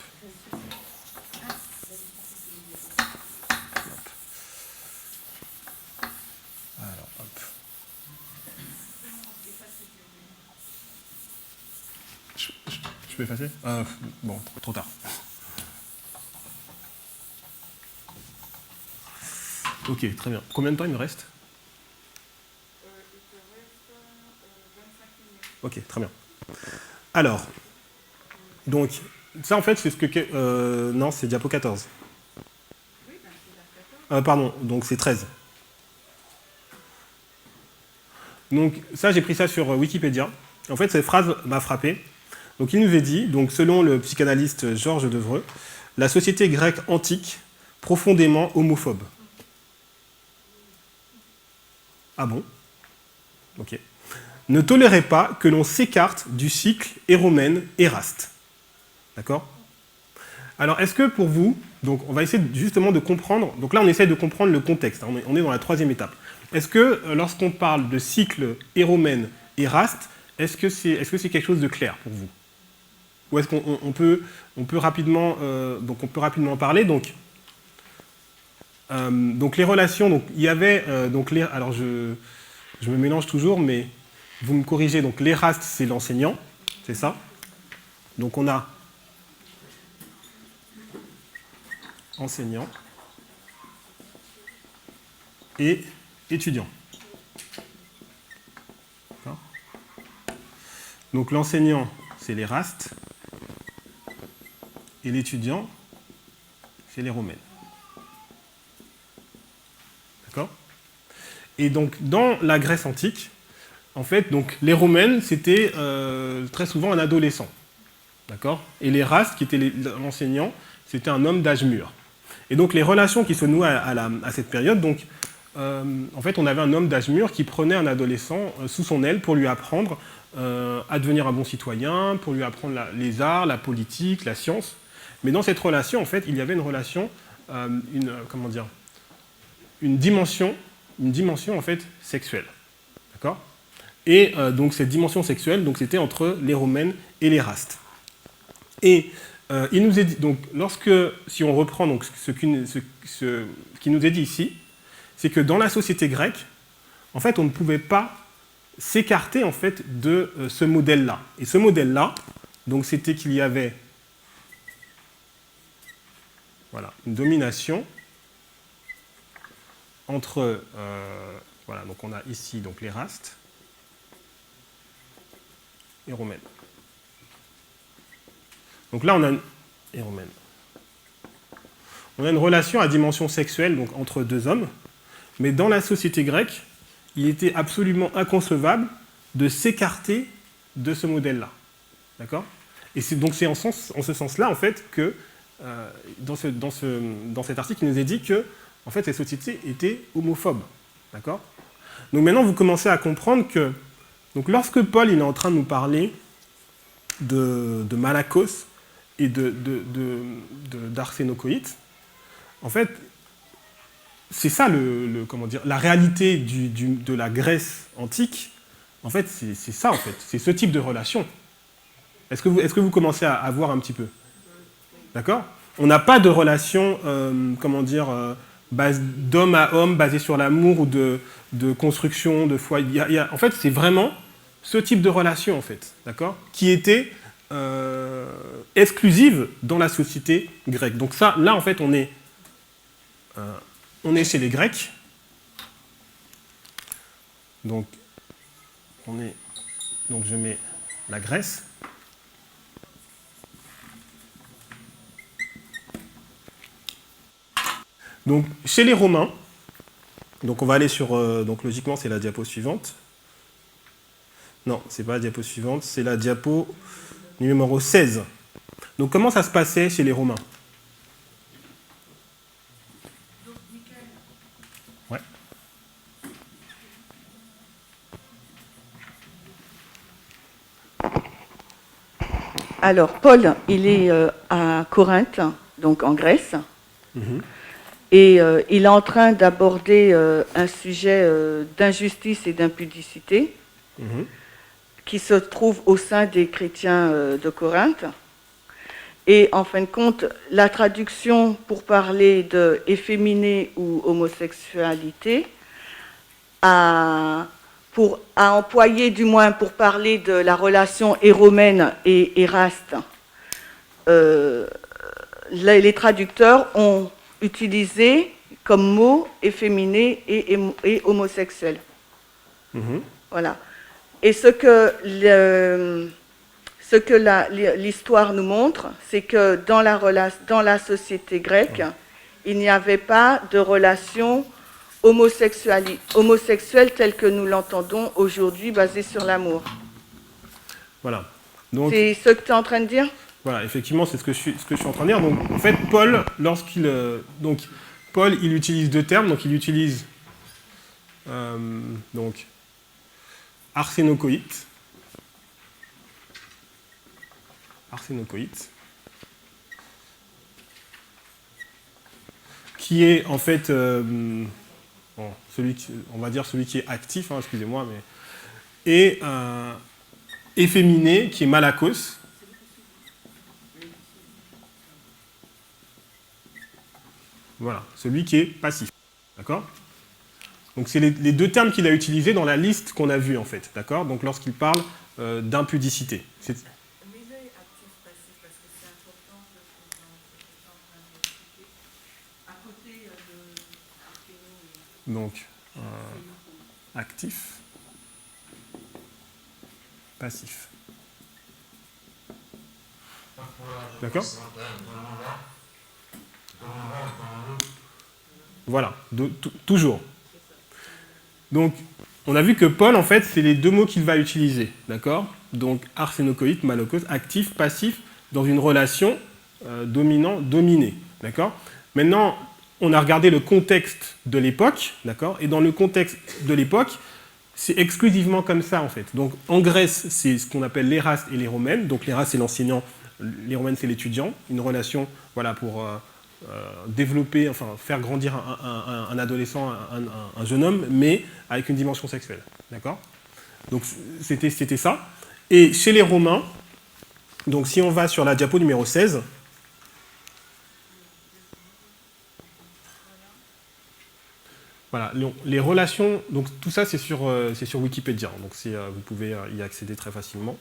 Je peux effacer? Bon, trop tard. Ok, très bien. Combien de temps il me reste? Ok, très bien. Alors, donc, ça en fait, c'est ce que... non, c'est diapo 14. Pardon, donc c'est 13. Donc, ça, j'ai pris ça sur Wikipédia. En fait, cette phrase m'a frappé. Donc, il nous est dit, donc, selon le psychanalyste Georges Devreux, la société grecque antique, profondément homophobe. Ah bon? Ok. Ne tolérait pas que l'on s'écarte du cycle éromène-éraste. D'accord? Alors, est-ce que pour vous, donc on va essayer justement de comprendre, donc là on essaie de comprendre le contexte, hein, on est dans la troisième étape. Est-ce que lorsqu'on parle de cycle éromène-éraste, est-ce que c'est quelque chose de clair pour vous? Ou est-ce qu'on peut rapidement, en parler? Donc les relations, donc il y avait, alors je me mélange toujours, mais vous me corrigez, donc l'éraste c'est l'enseignant, c'est ça? Donc on a enseignant et étudiant. Donc l'enseignant c'est l'éraste et l'étudiant c'est l'éromène. D'accord? Et donc dans la Grèce antique, en fait, donc l'éromène c'était très souvent un adolescent. D'accord? Et l'éraste, qui était l'enseignant, c'était un homme d'âge mûr. Et donc les relations qui se nouent à cette période, donc, en fait on avait un homme d'âge mûr qui prenait un adolescent sous son aile pour lui apprendre à devenir un bon citoyen, pour lui apprendre les arts, la politique, la science. Mais dans cette relation, en fait, il y avait une relation, une dimension en fait sexuelle. D'accord? Et donc cette dimension sexuelle, donc c'était entre l'éromène et l'éraste. Et il nous est dit, donc, si on reprend donc, ce qui nous est dit ici, c'est que dans la société grecque, en fait, on ne pouvait pas s'écarter en fait, de ce modèle-là. Et ce modèle-là, donc, c'était qu'il y avait une domination entre, donc on a ici donc, l'éraste et éromène. Donc là, on a une relation à dimension sexuelle donc, entre deux hommes, mais dans la société grecque, il était absolument inconcevable de s'écarter de ce modèle-là. D'accord? Et c'est en ce sens-là, en fait, que dans cet article, il nous est dit que en fait, cette société était homophobe. D'accord? Donc maintenant, vous commencez à comprendre que donc, lorsque Paul il est en train de nous parler de Malakos, et d'Arsenokoït, en fait, c'est ça la réalité de la Grèce antique. En fait, c'est ça, en fait. C'est ce type de relation. Est-ce que vous commencez à voir un petit peu? D'accord? On n'a pas de relation, d'homme à homme, basée sur l'amour ou de construction, de foi. En fait, c'est vraiment ce type de relation, en fait, d'accord, qui était exclusive dans la société grecque. Donc ça, là, en fait, on est chez les Grecs. Donc je mets la Grèce. Donc chez les Romains, donc on va aller sur, donc logiquement c'est la diapo suivante. Non, c'est pas la diapo suivante, c'est la diapo numéro 16. Donc comment ça se passait chez les Romains? Ouais. Alors, Paul, il est à Corinthe, donc en Grèce, et il est en train d'aborder un sujet d'injustice et d'impudicité qui se trouve au sein des chrétiens de Corinthe. Et en fin de compte, la traduction pour parler de efféminé ou homosexualité a employé, du moins pour parler de la relation éromène et éraste, les traducteurs ont utilisé comme mot efféminé et homosexuel. Voilà. Et ce que l'histoire nous montre, c'est que dans la société grecque, il n'y avait pas de relation homosexuelle telle que nous l'entendons aujourd'hui, basée sur l'amour. Voilà. Donc, c'est ce que tu es en train de dire? Voilà, effectivement, c'est ce que je suis en train de dire. Donc, en fait, Paul, Paul, il utilise deux termes. Donc, il utilise arsenokoïte. Qui est en fait celui qui est actif, excusez-moi, et efféminé qui est malakos. Voilà, celui qui est passif. D'accord? Donc c'est les deux termes qu'il a utilisés dans la liste qu'on a vue en fait. D'accord? Donc lorsqu'il parle d'impudicité. Donc, actif, passif. D'accord? Voilà, toujours. Donc, on a vu que Paul, en fait, c'est les deux mots qu'il va utiliser. D'accord? Donc, arsenokoïte, malakos, actif, passif, dans une relation dominant-dominé. D'accord? Maintenant, on a regardé le contexte de l'époque, d'accord? Et dans le contexte de l'époque, c'est exclusivement comme ça, en fait. Donc, en Grèce, c'est ce qu'on appelle l'Éraste et l'Éromène. Donc, l'Éraste, c'est l'enseignant, l'Éromène, c'est l'étudiant. Une relation, voilà, pour développer, enfin, faire grandir un adolescent, un jeune homme, mais avec une dimension sexuelle, d'accord? Donc, c'était ça. Et chez les Romains, donc, si on va sur la diapo numéro 16, voilà, les relations, donc tout ça c'est sur Wikipédia, donc vous pouvez y accéder très facilement.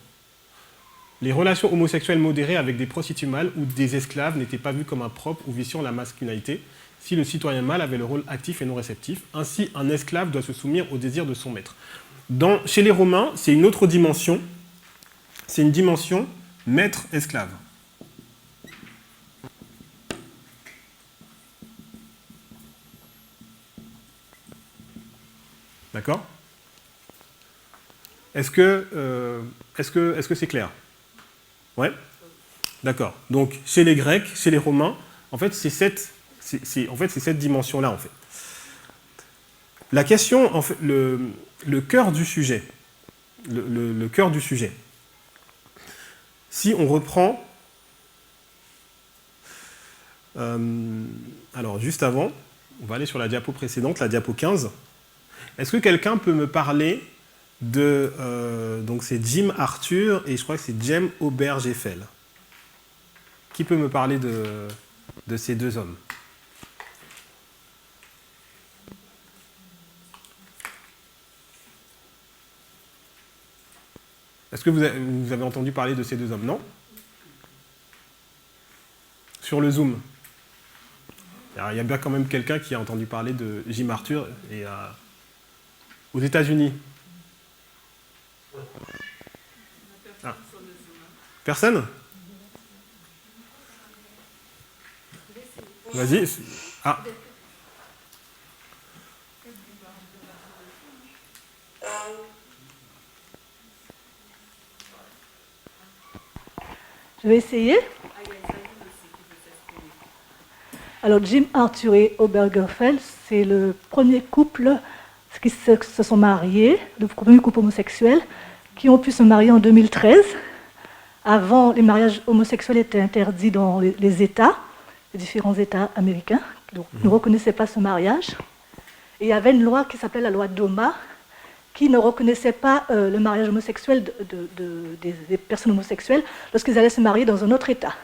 Les relations homosexuelles modérées avec des prostituées mâles ou des esclaves n'étaient pas vues comme impropres ou viciant la masculinité si le citoyen mâle avait le rôle actif et non réceptif. Ainsi, un esclave doit se soumettre au désir de son maître. Chez les Romains, c'est une autre dimension, c'est une dimension maître-esclave. D'accord? Est-ce que c'est clair? Ouais? D'accord. Donc, chez les Grecs, chez les Romains, en fait, c'est cette dimension-là, en fait. La question, en fait, le cœur du sujet, le cœur du sujet, si on reprend... alors, juste avant, on va aller sur la diapo précédente, la diapo 15. Est-ce que quelqu'un peut me parler de... donc c'est Jim Arthur et je crois que c'est Jem Obergefell. Qui peut me parler de ces deux hommes? Est-ce que vous avez entendu parler de ces deux hommes? Non? Sur le Zoom. Alors, il y a bien quand même quelqu'un qui a entendu parler de Jim Arthur et, aux États-Unis. Ah. Personne? Vas-y. Ah. Je vais essayer. Alors, Jim Arthur et Obergefell, c'est le premier couple qui se sont mariés, le premier couple homosexuel, qui ont pu se marier en 2013. Avant, les mariages homosexuels étaient interdits dans les États, les différents États américains, donc ne reconnaissaient pas ce mariage. Et il y avait une loi qui s'appelait la loi DOMA, qui ne reconnaissait pas le mariage homosexuel des personnes homosexuelles lorsqu'ils allaient se marier dans un autre État.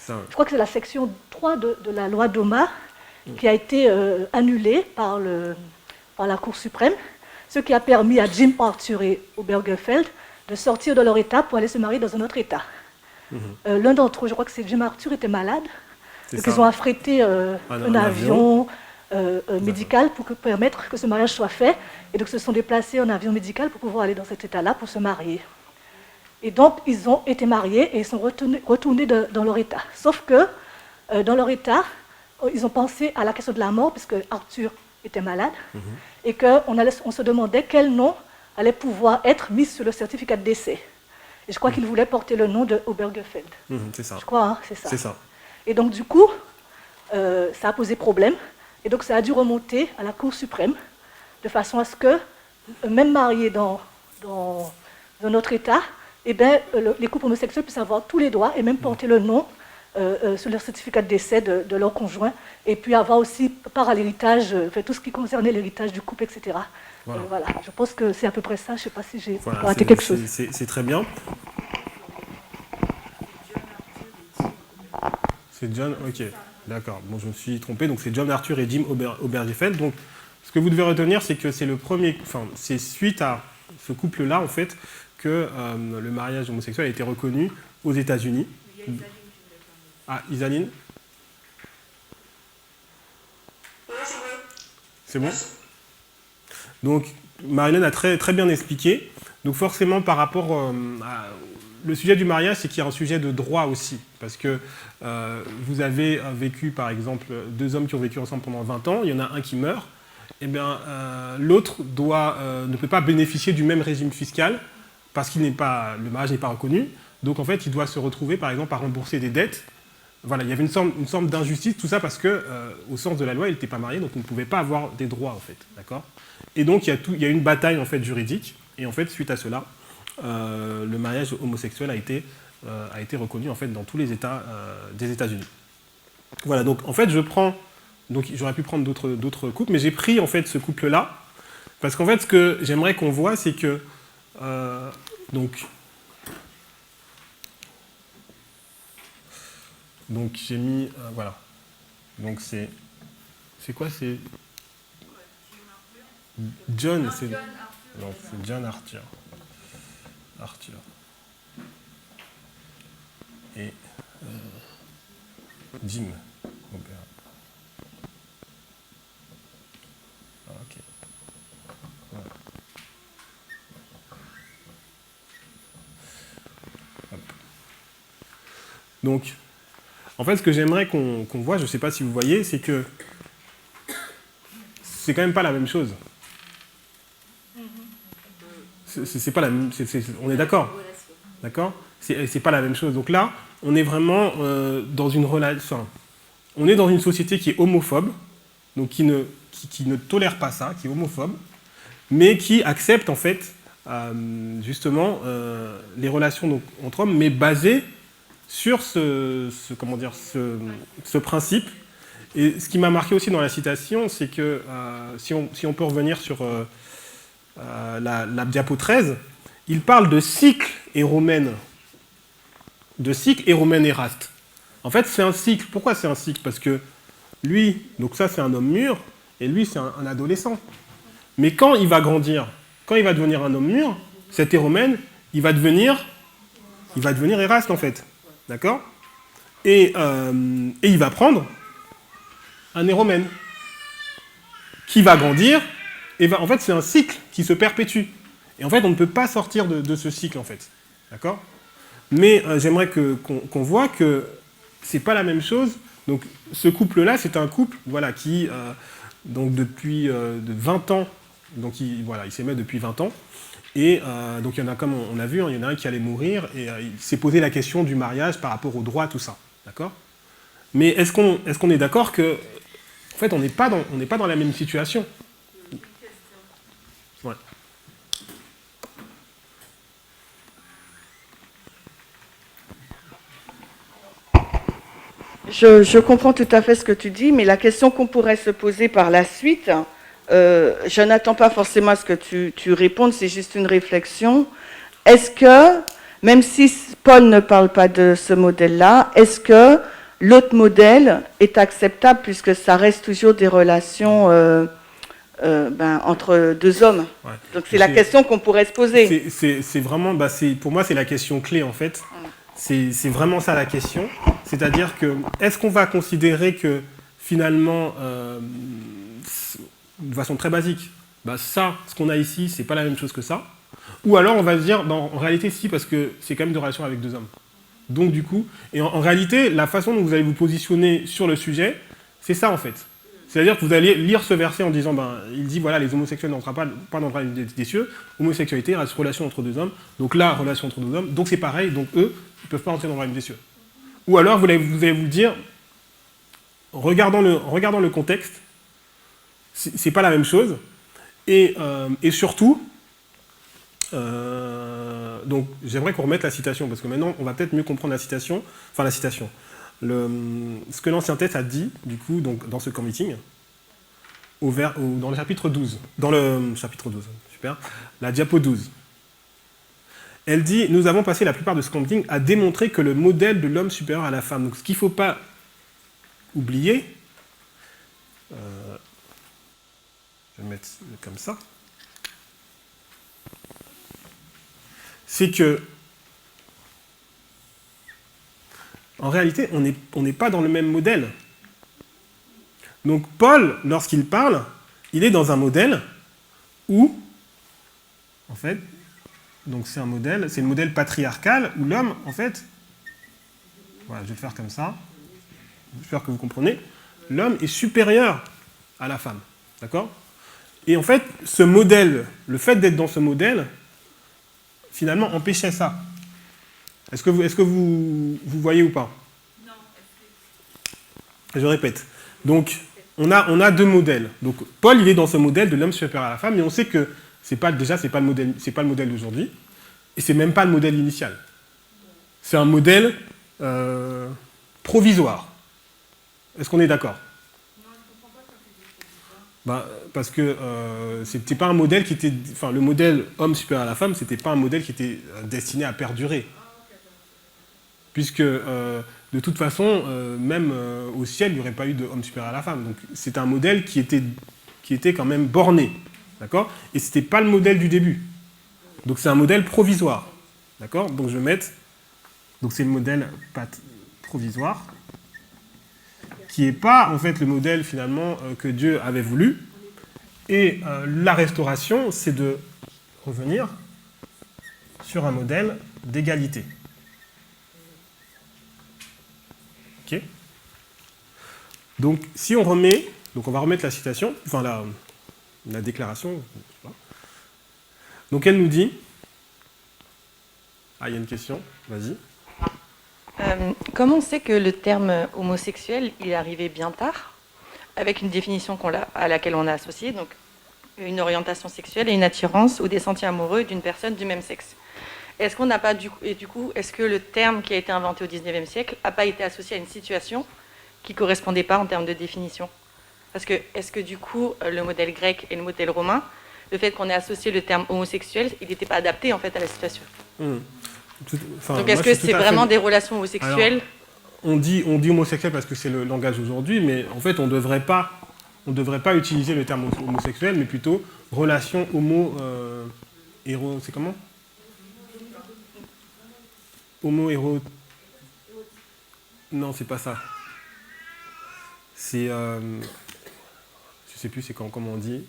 Je crois que c'est la section 3 de la loi DOMA qui a été annulée par la Cour suprême, ce qui a permis à Jim Arthur et Obergefell de sortir de leur État pour aller se marier dans un autre État. L'un d'entre eux, je crois que c'est Jim Arthur, était malade, donc ils ont affrété un avion médical pour permettre que ce mariage soit fait, et donc se sont déplacés en avion médical pour pouvoir aller dans cet État-là pour se marier. Et donc, ils ont été mariés et ils sont retournés dans leur État. Sauf que, dans leur État, ils ont pensé à la question de la mort, puisque Arthur était malade, et qu'on se demandait quel nom allait pouvoir être mis sur le certificat de décès. Et je crois qu'ils voulaient porter le nom de Obergefell. C'est ça. Je crois, hein, c'est ça. C'est ça. Et donc, du coup, ça a posé problème. Et donc, ça a dû remonter à la Cour suprême, de façon à ce que, même mariés dans un autre État, eh bien, les couples homosexuels puissent avoir tous les droits et même porter le nom sur leur certificat de décès de leur conjoint, et puis avoir aussi part à l'héritage, tout ce qui concernait l'héritage du couple, etc. Voilà. Je pense que c'est à peu près ça. Je ne sais pas si j'ai raté quelque chose. C'est très bien. C'est John, ok, d'accord. Bon, je me suis trompé. Donc c'est John Arthur et Jim Obergefell. Donc, ce que vous devez retenir, c'est que c'est le premier, c'est suite à ce couple-là, en fait, que le mariage homosexuel a été reconnu aux États-Unis. Ah, Isaline? C'est bon? Donc, Marilyn a très, très bien expliqué. Donc, forcément, par rapport le sujet du mariage, c'est qu'il y a un sujet de droit aussi. Parce que vous avez vécu, par exemple, deux hommes qui ont vécu ensemble pendant 20 ans, il y en a un qui meurt, et bien l'autre ne peut pas bénéficier du même régime fiscal parce que le mariage n'est pas reconnu. Donc, en fait, il doit se retrouver, par exemple, à rembourser des dettes. Voilà, il y avait une sorte d'injustice, tout ça parce que, au sens de la loi, il n'était pas marié, donc il ne pouvait pas avoir des droits, en fait. D'accord ? Et donc, il y a une bataille, en fait, juridique. Et en fait, suite à cela, le mariage homosexuel a été reconnu, en fait, dans tous les États des États-Unis. Voilà, donc, en fait, donc, j'aurais pu prendre d'autres couples, mais j'ai pris, en fait, ce couple-là, parce qu'en fait, ce que j'aimerais qu'on voit, c'est que, donc j'ai mis, voilà. Donc c'est quoi, c'est John, c'est non, c'est John Arthur. Et Jim. Ah, ok. Voilà. Hop. Donc, en fait, ce que j'aimerais qu'on voit, je ne sais pas si vous voyez, c'est que c'est quand même pas la même chose. C'est pas la même, on est d'accord, d'accord. C'est pas la même chose. Donc là, on est vraiment dans une relation. On est dans une société qui est homophobe, donc qui ne tolère pas ça, qui est homophobe, mais qui accepte en fait justement les relations donc, entre hommes, mais basées sur ce principe. Et ce qui m'a marqué aussi dans la citation, c'est que si on peut revenir sur la diapo 13, il parle de cycle éromène, éraste. En fait, c'est un cycle. Pourquoi c'est un cycle? Parce que lui, donc ça c'est un homme mûr, et lui c'est un adolescent. Mais quand il va grandir, quand il va devenir un homme mûr, cet éromène, il va devenir Éraste, en fait. D'accord ? Et il va prendre un éromène qui va grandir, et en fait, c'est un cycle qui se perpétue. Et en fait, on ne peut pas sortir de ce cycle, en fait. D'accord ? Mais j'aimerais qu'on voit que c'est pas la même chose. Donc, ce couple-là, c'est un couple, voilà, qui, donc depuis de 20 ans, donc il s'aimait depuis 20 ans. Et donc, il y en a, comme on a vu, hein, il y en a un qui allait mourir, et il s'est posé la question du mariage par rapport au droit, tout ça. D'accord ? Mais est-ce qu'on est d'accord que, en fait, on n'est pas dans la même situation ? Ouais. Je comprends tout à fait ce que tu dis, mais la question qu'on pourrait se poser par la suite, je n'attends pas forcément à ce que tu répondes, c'est juste une réflexion. Est-ce que, même si Paul ne parle pas de ce modèle-là, est-ce que l'autre modèle est acceptable puisque ça reste toujours des relations entre deux hommes? Ouais. Donc c'est la question qu'on pourrait se poser. C'est vraiment, pour moi, c'est la question clé, en fait. C'est vraiment ça la question. C'est-à-dire que, est-ce qu'on va considérer que, finalement, de façon très basique, ça, ce qu'on a ici, c'est pas la même chose que ça. Ou alors on va se dire, en réalité, si, parce que c'est quand même de relation avec deux hommes. Donc du coup, et en réalité, la façon dont vous allez vous positionner sur le sujet, c'est ça en fait. C'est-à-dire que vous allez lire ce verset en disant, il dit, voilà, les homosexuels n'entrent pas dans le royaume des cieux, homosexualité, relation entre deux hommes, donc là, relation entre deux hommes, donc c'est pareil, donc eux, ils ne peuvent pas entrer dans le royaume des cieux. Ou alors vous allez vous dire, regardant le contexte, c'est pas la même chose, et surtout, donc j'aimerais qu'on remette la citation, parce que maintenant on va peut-être mieux comprendre la citation, ce que l'Ancien Testament a dit, du coup, donc, dans ce camp meeting, dans le chapitre 12, super, la diapo 12. Elle dit, nous avons passé la plupart de ce camp meeting à démontrer que le modèle de l'homme supérieur à la femme. Donc ce qu'il ne faut pas oublier, je vais le mettre comme ça, c'est que, en réalité, on n'est pas dans le même modèle. Donc Paul, lorsqu'il parle, il est dans un modèle où, en fait, donc c'est le modèle patriarcal où l'homme, en fait, voilà, je vais le faire comme ça, j'espère que vous comprenez, l'homme est supérieur à la femme, d'accord ? Et en fait, ce modèle, le fait d'être dans ce modèle, finalement, empêchait ça. Est-ce que vous voyez ou pas? Non. Je répète. Donc, on a deux modèles. Donc, Paul, il est dans ce modèle de l'homme supérieur à la femme, mais on sait que c'est pas le modèle d'aujourd'hui, et c'est même pas le modèle initial. C'est un modèle provisoire. Est-ce qu'on est d'accord? Non, je ne comprends pas quand tu dis provisoire. Parce que c'était pas un modèle qui était... Enfin, le modèle homme supérieur à la femme, c'était pas un modèle qui était destiné à perdurer. Puisque, de toute façon, même au ciel, il n'y aurait pas eu d'homme supérieur à la femme. Donc, c'est un modèle qui était quand même borné. D'accord? Et ce n'était pas le modèle du début. Donc, c'est un modèle provisoire. D'accord? Donc, je vais mettre... Donc, c'est le modèle provisoire, qui n'est pas, en fait, le modèle, finalement, que Dieu avait voulu. Et la restauration, c'est de revenir sur un modèle d'égalité. Ok? Donc, si on remet... Donc, on va remettre la citation, enfin, la déclaration. Je sais pas. Donc, elle nous dit... Ah, il y a une question. Vas-y. Comment on sait que le terme homosexuel, il est arrivé bien tard, avec une définition à laquelle on a associé, donc une orientation sexuelle et une attirance ou des sentiments amoureux d'une personne du même sexe. Est-ce qu'on n'a pas est-ce que le terme qui a été inventé au XIXe siècle n'a pas été associé à une situation qui ne correspondait pas en termes de définition? Parce que est-ce que du coup, le modèle grec et le modèle romain, le fait qu'on ait associé le terme homosexuel, il n'était pas adapté en fait à la situation? Donc est-ce que c'est vraiment des relations homosexuelles? Alors, on dit homosexuel parce que c'est le langage aujourd'hui, mais en fait on ne devrait pas utiliser le terme homosexuel, mais plutôt relation c'est comment? Homo-héros... Non, c'est pas ça. C'est... je sais plus c'est comment on dit.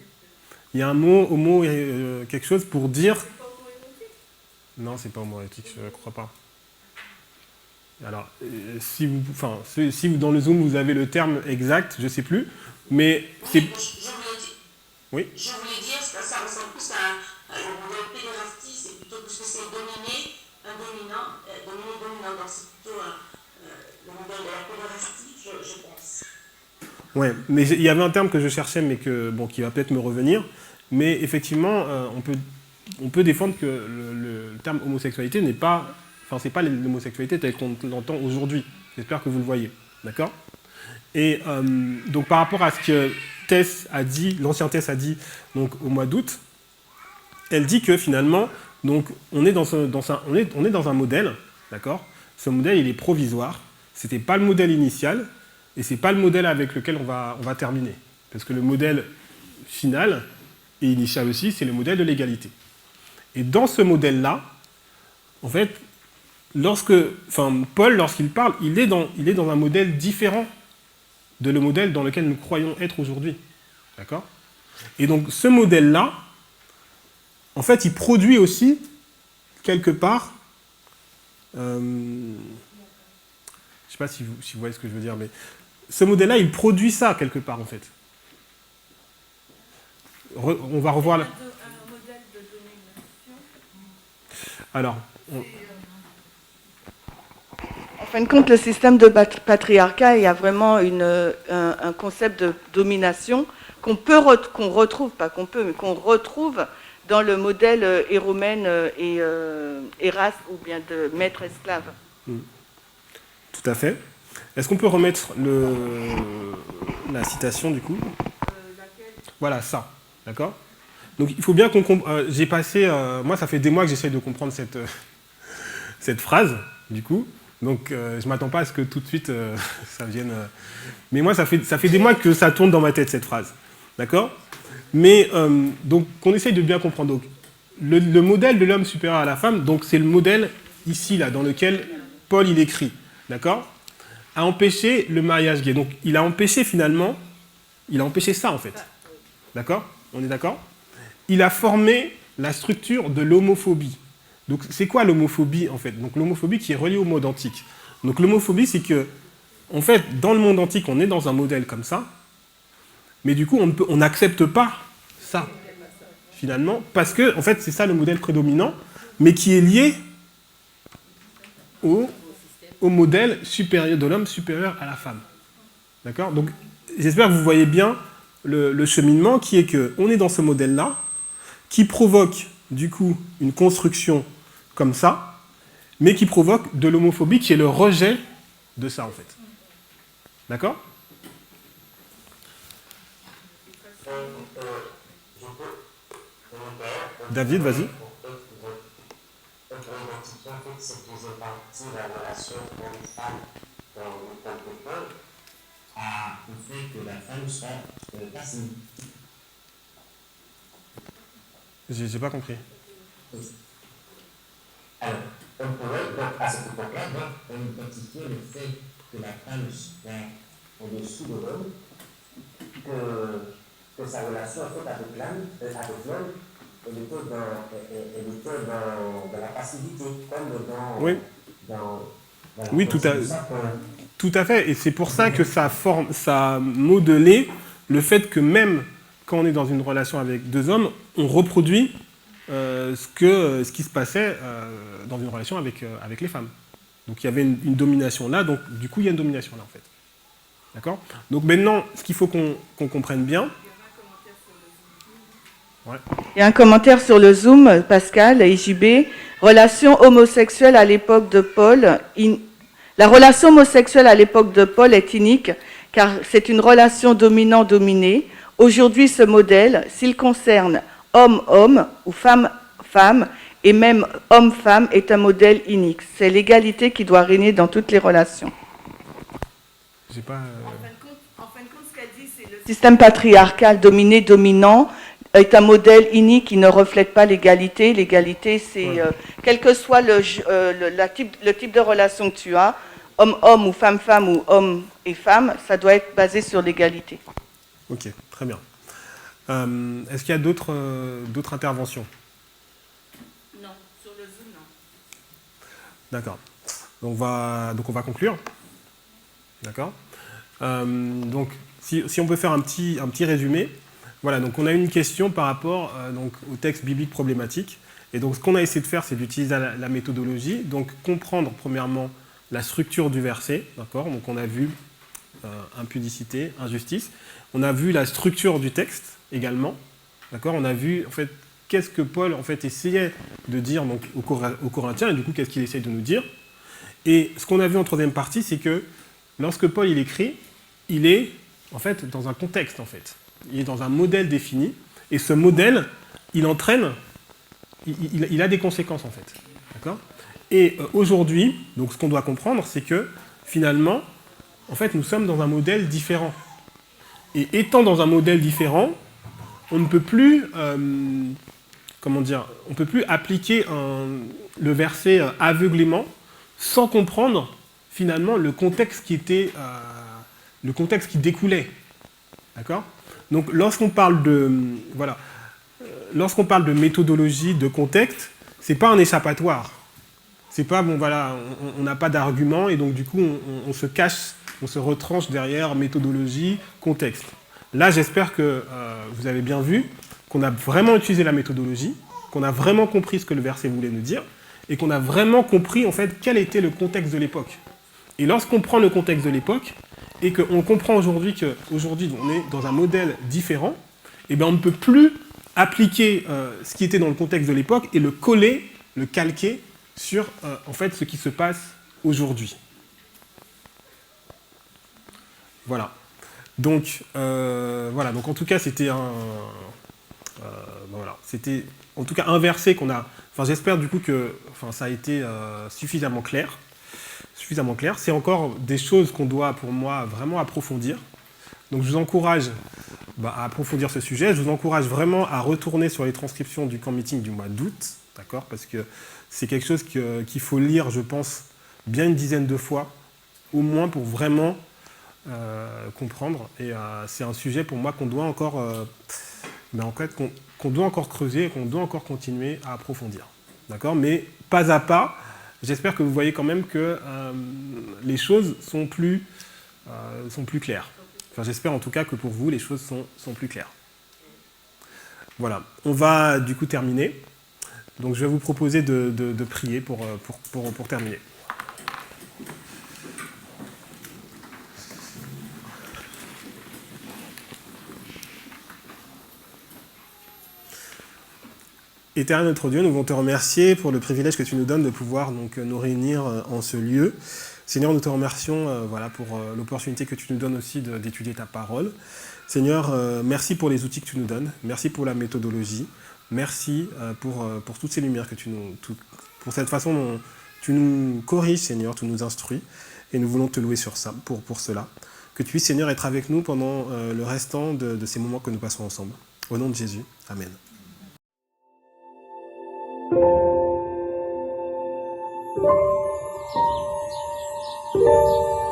Il y a un mot, homo, quelque chose pour dire... Non, c'est pas homo-érotique, je ne crois pas. Alors, si vous, dans le Zoom, vous avez le terme exact, je ne sais plus, mais c'est... Oui. Je voulais dire que ça ressemble plus à un modèle pédérastie, c'est plutôt parce que c'est dominer un dominant, dominant, donc c'est plutôt le modèle de la pédérastie, je pense. Oui, mais il y avait un terme que je cherchais, mais qui va peut-être me revenir, mais effectivement, on peut défendre que le terme homosexualité n'est pas... Enfin, c'est pas l'homosexualité telle qu'on l'entend aujourd'hui. J'espère que vous le voyez, d'accord? Et donc par rapport à ce que Tess a dit, l'ancien Tess a dit donc, au mois d'août, elle dit que finalement, donc, on est dans un modèle, d'accord? Ce modèle, il est provisoire. C'était pas le modèle initial, et c'est pas le modèle avec lequel on va terminer. Parce que le modèle final, et initial aussi, c'est le modèle de l'égalité. Et dans ce modèle-là, en fait, Paul, lorsqu'il parle, il est dans un modèle différent de le modèle dans lequel nous croyons être aujourd'hui. D'accord? Et donc, ce modèle-là, en fait, il produit aussi, quelque part, je ne sais pas si vous voyez ce que je veux dire, mais ce modèle-là, il produit ça, quelque part, en fait. On va revoir... Un modèle de domination. Alors... En fin de compte, le système de patriarcat, il y a vraiment un concept de domination qu'on retrouve, pas qu'on peut, mais qu'on retrouve dans le modèle héromène et Erasme, ou bien de maître-esclave. Tout à fait. Est-ce qu'on peut remettre la citation, du coup? Voilà, ça. D'accord? Donc, il faut bien qu'on comprenne... j'ai passé... moi, ça fait des mois que j'essaye de comprendre cette phrase, du coup. Donc, je ne m'attends pas à ce que tout de suite, ça vienne... Mais moi, ça fait des mois que ça tourne dans ma tête, cette phrase. D'accord? Mais, donc, qu'on essaye de bien comprendre. Donc, le modèle de l'homme supérieur à la femme, donc c'est le modèle, ici, là, dans lequel Paul, il écrit. D'accord? A empêché le mariage gay. Donc, il a empêché, finalement... Il a empêché ça, en fait. D'accord? On est d'accord? Il a formé la structure de l'homophobie. Donc, c'est quoi l'homophobie, en fait? Donc, l'homophobie qui est reliée au monde antique. Donc, l'homophobie, c'est que, en fait, dans le monde antique, on est dans un modèle comme ça, mais du coup, on n'accepte pas ça, finalement, parce que, en fait, c'est ça le modèle prédominant, mais qui est lié au modèle supérieur de l'homme supérieur à la femme. D'accord? Donc, j'espère que vous voyez bien le cheminement qui est qu'on est dans ce modèle-là, qui provoque, du coup, une construction comme ça, mais qui provoque de l'homophobie, qui est le rejet de ça, en fait. D'accord? David, vas-y. On peut identifier en fait cette deuxième partie, la relation homme-femme dans l'école de Paul, au fait que la femme soit passive. J'ai pas compris. Alors, on pourrait, donc, à cette époque-là, on identifiait le fait que la femme soit au-dessus de l'homme, que sa relation en fait avec l'homme, elle était dans la passivité, comme dans... Oui, oui, tout à fait. Et c'est pour ça que ça a modelé le fait que même quand on est dans une relation avec deux hommes, on reproduit ce qui se passait dans une relation avec les femmes. Donc il y avait une domination là, donc du coup il y a une domination là en fait. D'accord? Donc maintenant, ce qu'il faut qu'on comprenne bien... Ouais. Il y a un commentaire sur le Zoom, Pascal, IJB. Relation homosexuelle à l'époque de Paul. La relation homosexuelle à l'époque de Paul est unique car c'est une relation dominant-dominé. Aujourd'hui, ce modèle, s'il concerne homme-homme ou femme-femme et même homme-femme, est un modèle unique. C'est l'égalité qui doit régner dans toutes les relations. J'ai pas... En fin de compte, ce qu'elle dit, c'est le système patriarcal dominé-dominant est un modèle ini qui ne reflète pas l'égalité. L'égalité, c'est quel que soit le type de relation que tu as, homme-homme ou femme-femme ou homme et femme, ça doit être basé sur l'égalité. Ok, très bien. Est-ce qu'il y a d'autres interventions? Non, sur le Zoom, non. D'accord. Donc on va conclure. D'accord. Donc si on peut faire un petit résumé. Voilà, donc on a une question par rapport donc, au texte biblique problématique. Et donc ce qu'on a essayé de faire, c'est d'utiliser la méthodologie. Donc comprendre premièrement la structure du verset. D'accord. Donc on a vu impudicité, injustice. On a vu la structure du texte également. D'accord. On a vu en fait qu'est-ce que Paul en fait essayait de dire donc, aux Corinthiens et du coup qu'est-ce qu'il essaye de nous dire. Et ce qu'on a vu en troisième partie, c'est que lorsque Paul il écrit, il est en fait dans un contexte en fait. Il est dans un modèle défini, et ce modèle, il entraîne, il a des conséquences en fait. D'accord ? Et aujourd'hui, donc ce qu'on doit comprendre, c'est que finalement, en fait, nous sommes dans un modèle différent. Et étant dans un modèle différent, on ne peut plus, comment dire, on peut plus appliquer le verset aveuglément sans comprendre finalement le contexte qui était, le contexte qui découlait. D'accord ? Donc, lorsqu'on parle de méthodologie, de contexte, c'est pas un échappatoire. C'est pas, bon, voilà, on n'a pas d'argument et donc, du coup, on se cache, on se retranche derrière méthodologie, contexte. Là, j'espère que vous avez bien vu qu'on a vraiment utilisé la méthodologie, qu'on a vraiment compris ce que le verset voulait nous dire et qu'on a vraiment compris, en fait, quel était le contexte de l'époque. Et lorsqu'on prend le contexte de l'époque, et qu'on comprend aujourd'hui qu'aujourd'hui on est dans un modèle différent, et bien on ne peut plus appliquer ce qui était dans le contexte de l'époque et le coller, le calquer sur en fait ce qui se passe aujourd'hui. Voilà. Donc voilà. Donc en tout cas c'était voilà, c'était en tout cas un verset qu'on a. Enfin j'espère du coup que ça a été suffisamment clair. C'est encore des choses qu'on doit, pour moi, vraiment approfondir. Donc je vous encourage à approfondir ce sujet. Je vous encourage vraiment à retourner sur les transcriptions du camp meeting du mois d'août, d'accord ? Parce que c'est quelque chose qu'il faut lire, je pense, bien une dizaine de fois, au moins pour vraiment comprendre. Et c'est un sujet pour moi qu'on doit encore, qu'on doit encore creuser et qu'on doit encore continuer à approfondir. D'accord ? Mais pas à pas. J'espère que vous voyez quand même que les choses sont plus claires. Enfin, j'espère en tout cas que pour vous, les choses sont plus claires. Voilà. On va du coup terminer. Donc je vais vous proposer de prier pour terminer. Éternel notre Dieu, nous voulons te remercier pour le privilège que tu nous donnes de pouvoir donc, nous réunir en ce lieu. Seigneur, nous te remercions pour l'opportunité que tu nous donnes aussi d'étudier ta parole. Seigneur, merci pour les outils que tu nous donnes. Merci pour la méthodologie. Merci pour toutes ces lumières que pour cette façon dont tu nous corriges, Seigneur, tu nous instruis. Et nous voulons te louer sur ça, pour cela. Que tu puisses, Seigneur, être avec nous pendant le restant de ces moments que nous passons ensemble. Au nom de Jésus. Amen. Thank you.